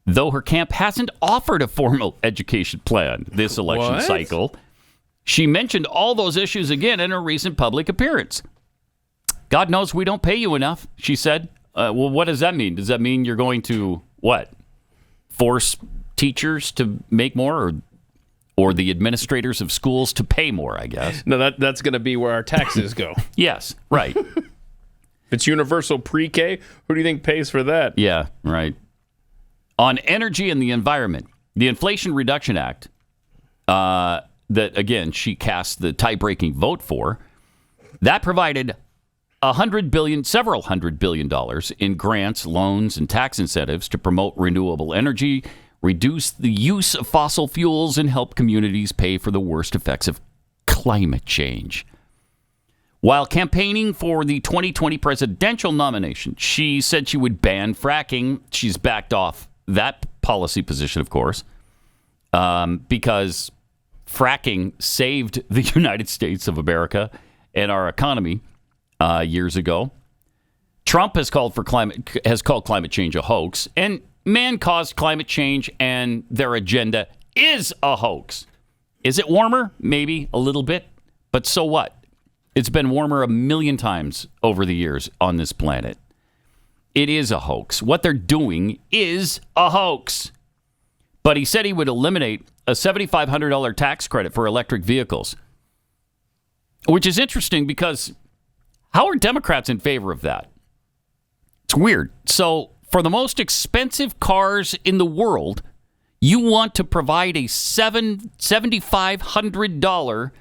Though her camp hasn't offered a formal education plan this election cycle, she mentioned all those issues again in her recent public appearance. God knows we don't pay you enough, she said. Well, what does that mean? Does that mean you're going to, what, force teachers to make more, or the administrators of schools to pay more, I guess? No, that's going to be where our taxes go. Yes, right. If it's universal pre-K, who do you think pays for that? Yeah, right. On energy and the environment, the Inflation Reduction Act, that, again, she cast the tie-breaking vote for, that provided several $100 billion in grants, loans, and tax incentives to promote renewable energy, reduce the use of fossil fuels, and help communities pay for the worst effects of climate change. While campaigning for the 2020 presidential nomination, she said she would ban fracking. She's backed off that policy position, of course, because fracking saved the United States of America and our economy years ago. Trump has called climate change a hoax, and man-caused climate change and their agenda is a hoax. Is it warmer? Maybe a little bit. But so what? It's been warmer a million times over the years on this planet. It is a hoax. What they're doing is a hoax. But he said he would eliminate a $7,500 tax credit for electric vehicles, which is interesting because how are Democrats in favor of that? It's weird. So for the most expensive cars in the world, you want to provide a $7,500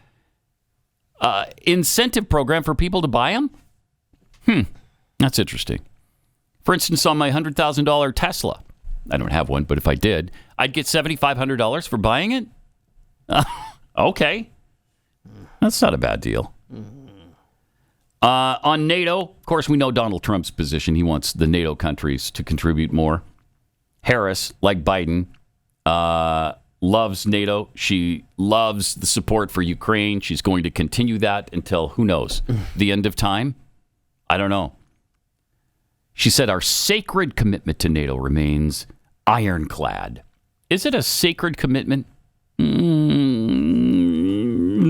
incentive program for people to buy them? That's interesting. For instance, on my $100,000 Tesla, I don't have one, but if I did, I'd get $7,500 for buying it? Okay. That's not a bad deal. On NATO, of course, we know Donald Trump's position. He wants the NATO countries to contribute more. Harris, like Biden, loves NATO. She loves the support for Ukraine. She's going to continue that until, who knows, the end of time? I don't know. She said our sacred commitment to NATO remains ironclad. Is it a sacred commitment?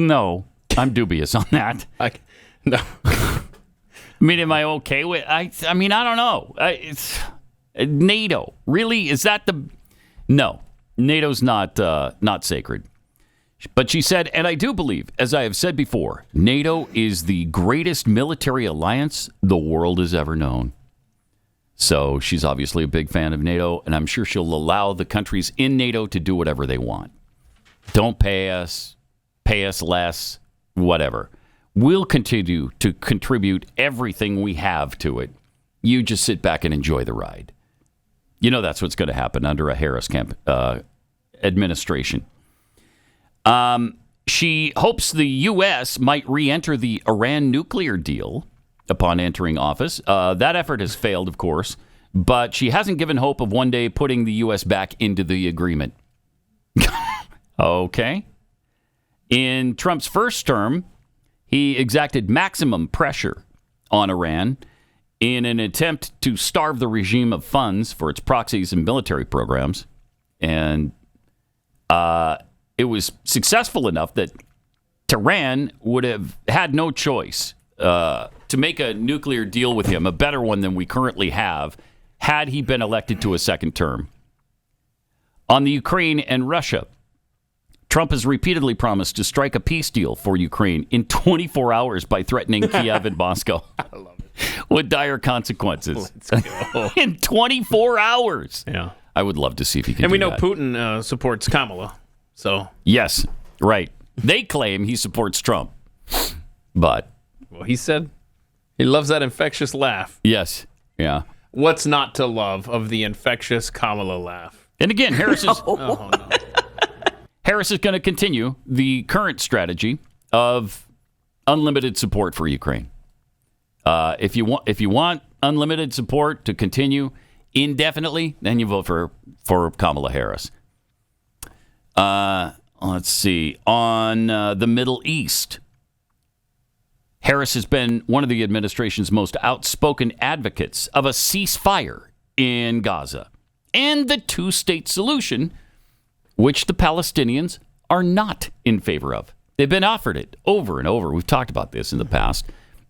No. I'm dubious on that. No. I mean, am I okay with? I mean, I don't know. It's NATO. Really? Is that the? No, NATO's not sacred. But she said, and I do believe, as I have said before, NATO is the greatest military alliance the world has ever known. So she's obviously a big fan of NATO, and I'm sure she'll allow the countries in NATO to do whatever they want. Don't pay us less, whatever. We'll continue to contribute everything we have to it. You just sit back and enjoy the ride. You know that's what's going to happen under a Harris administration. She hopes the U.S. might re-enter the Iran nuclear deal upon entering office. That effort has failed, of course, but she hasn't given hope of one day putting the U.S. back into the agreement. Okay. In Trump's first term, he exacted maximum pressure on Iran in an attempt to starve the regime of funds for its proxies and military programs. And it was successful enough that Tehran would have had no choice to make a nuclear deal with him, a better one than we currently have, had he been elected to a second term. On the Ukraine and Russia, Trump has repeatedly promised to strike a peace deal for Ukraine in 24 hours by threatening Kiev and Moscow. I love it. With dire consequences. Let's go. In 24 hours. Yeah. I would love to see if he can And do we know that. Putin supports Kamala. So Yes, right. They claim he supports Trump. But well, he said he loves that infectious laugh. Yes. Yeah. What's not to love of the infectious Kamala laugh? And again, Harris is Harris is going to continue the current strategy of unlimited support for Ukraine. If you want unlimited support to continue indefinitely, then you vote for Kamala Harris. Let's see. On the Middle East, Harris has been one of the administration's most outspoken advocates of a ceasefire in Gaza and the two-state solution, which the Palestinians are not in favor of. They've been offered it over and over. We've talked about this in the past.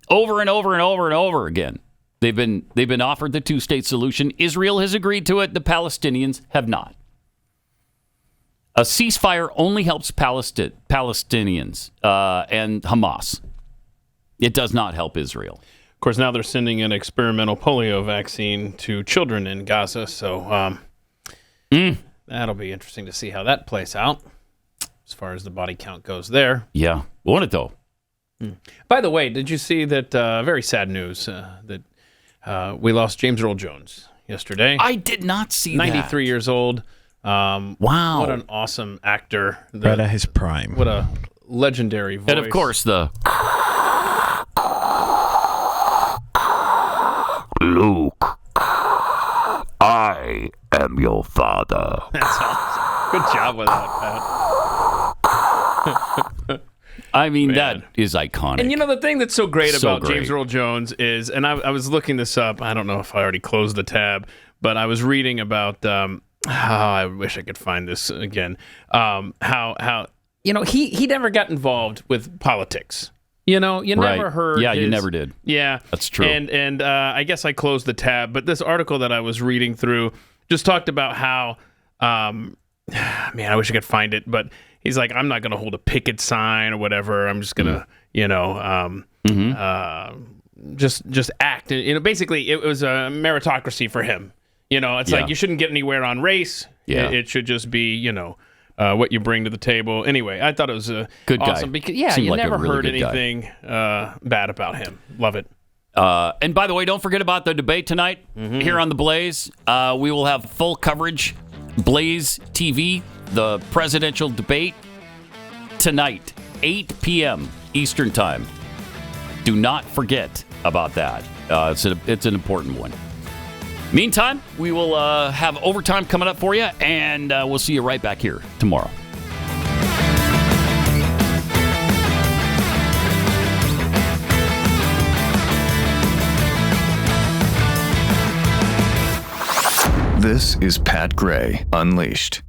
Over and over and over and over again. They've been offered the two-state solution. Israel has agreed to it. The Palestinians have not. A ceasefire only helps Palestinians and Hamas. It does not help Israel. Of course, now they're sending an experimental polio vaccine to children in Gaza, so that'll be interesting to see how that plays out as far as the body count goes there. Yeah. Want it, though. By the way, did you see that very sad news that we lost James Earl Jones yesterday? I did not see 93 years old. Wow. What an awesome actor. Right at his prime. What a legendary voice. And, of course, the... Luke, I am your father. That's awesome. Good job with that, Pat. I mean, that is iconic. And you know, the thing that's so great about great. James Earl Jones is, and I was looking this up, I don't know if I already closed the tab, but I was reading about I wish I could find this again. How he never got involved with politics. You never heard. Yeah, you never did. Yeah, that's true. And I guess I closed the tab, but this article that I was reading through just talked about how, man, I wish I could find it, but he's like, I'm not going to hold a picket sign or whatever. I'm just going to, just act. Basically, it was a meritocracy for him. It's like you shouldn't get anywhere on race. Yeah. It should just be, what you bring to the table. Anyway, I thought it was good awesome guy. Because Seemed you like never a really heard good anything bad about him. Love it. And by the way, don't forget about the debate tonight here on The Blaze. We will have full coverage. Blaze TV, the presidential debate tonight, 8 p.m. Eastern Time. Do not forget about that. It's an important one. Meantime, we will have overtime coming up for you, and we'll see you right back here tomorrow. This is Pat Gray Unleashed.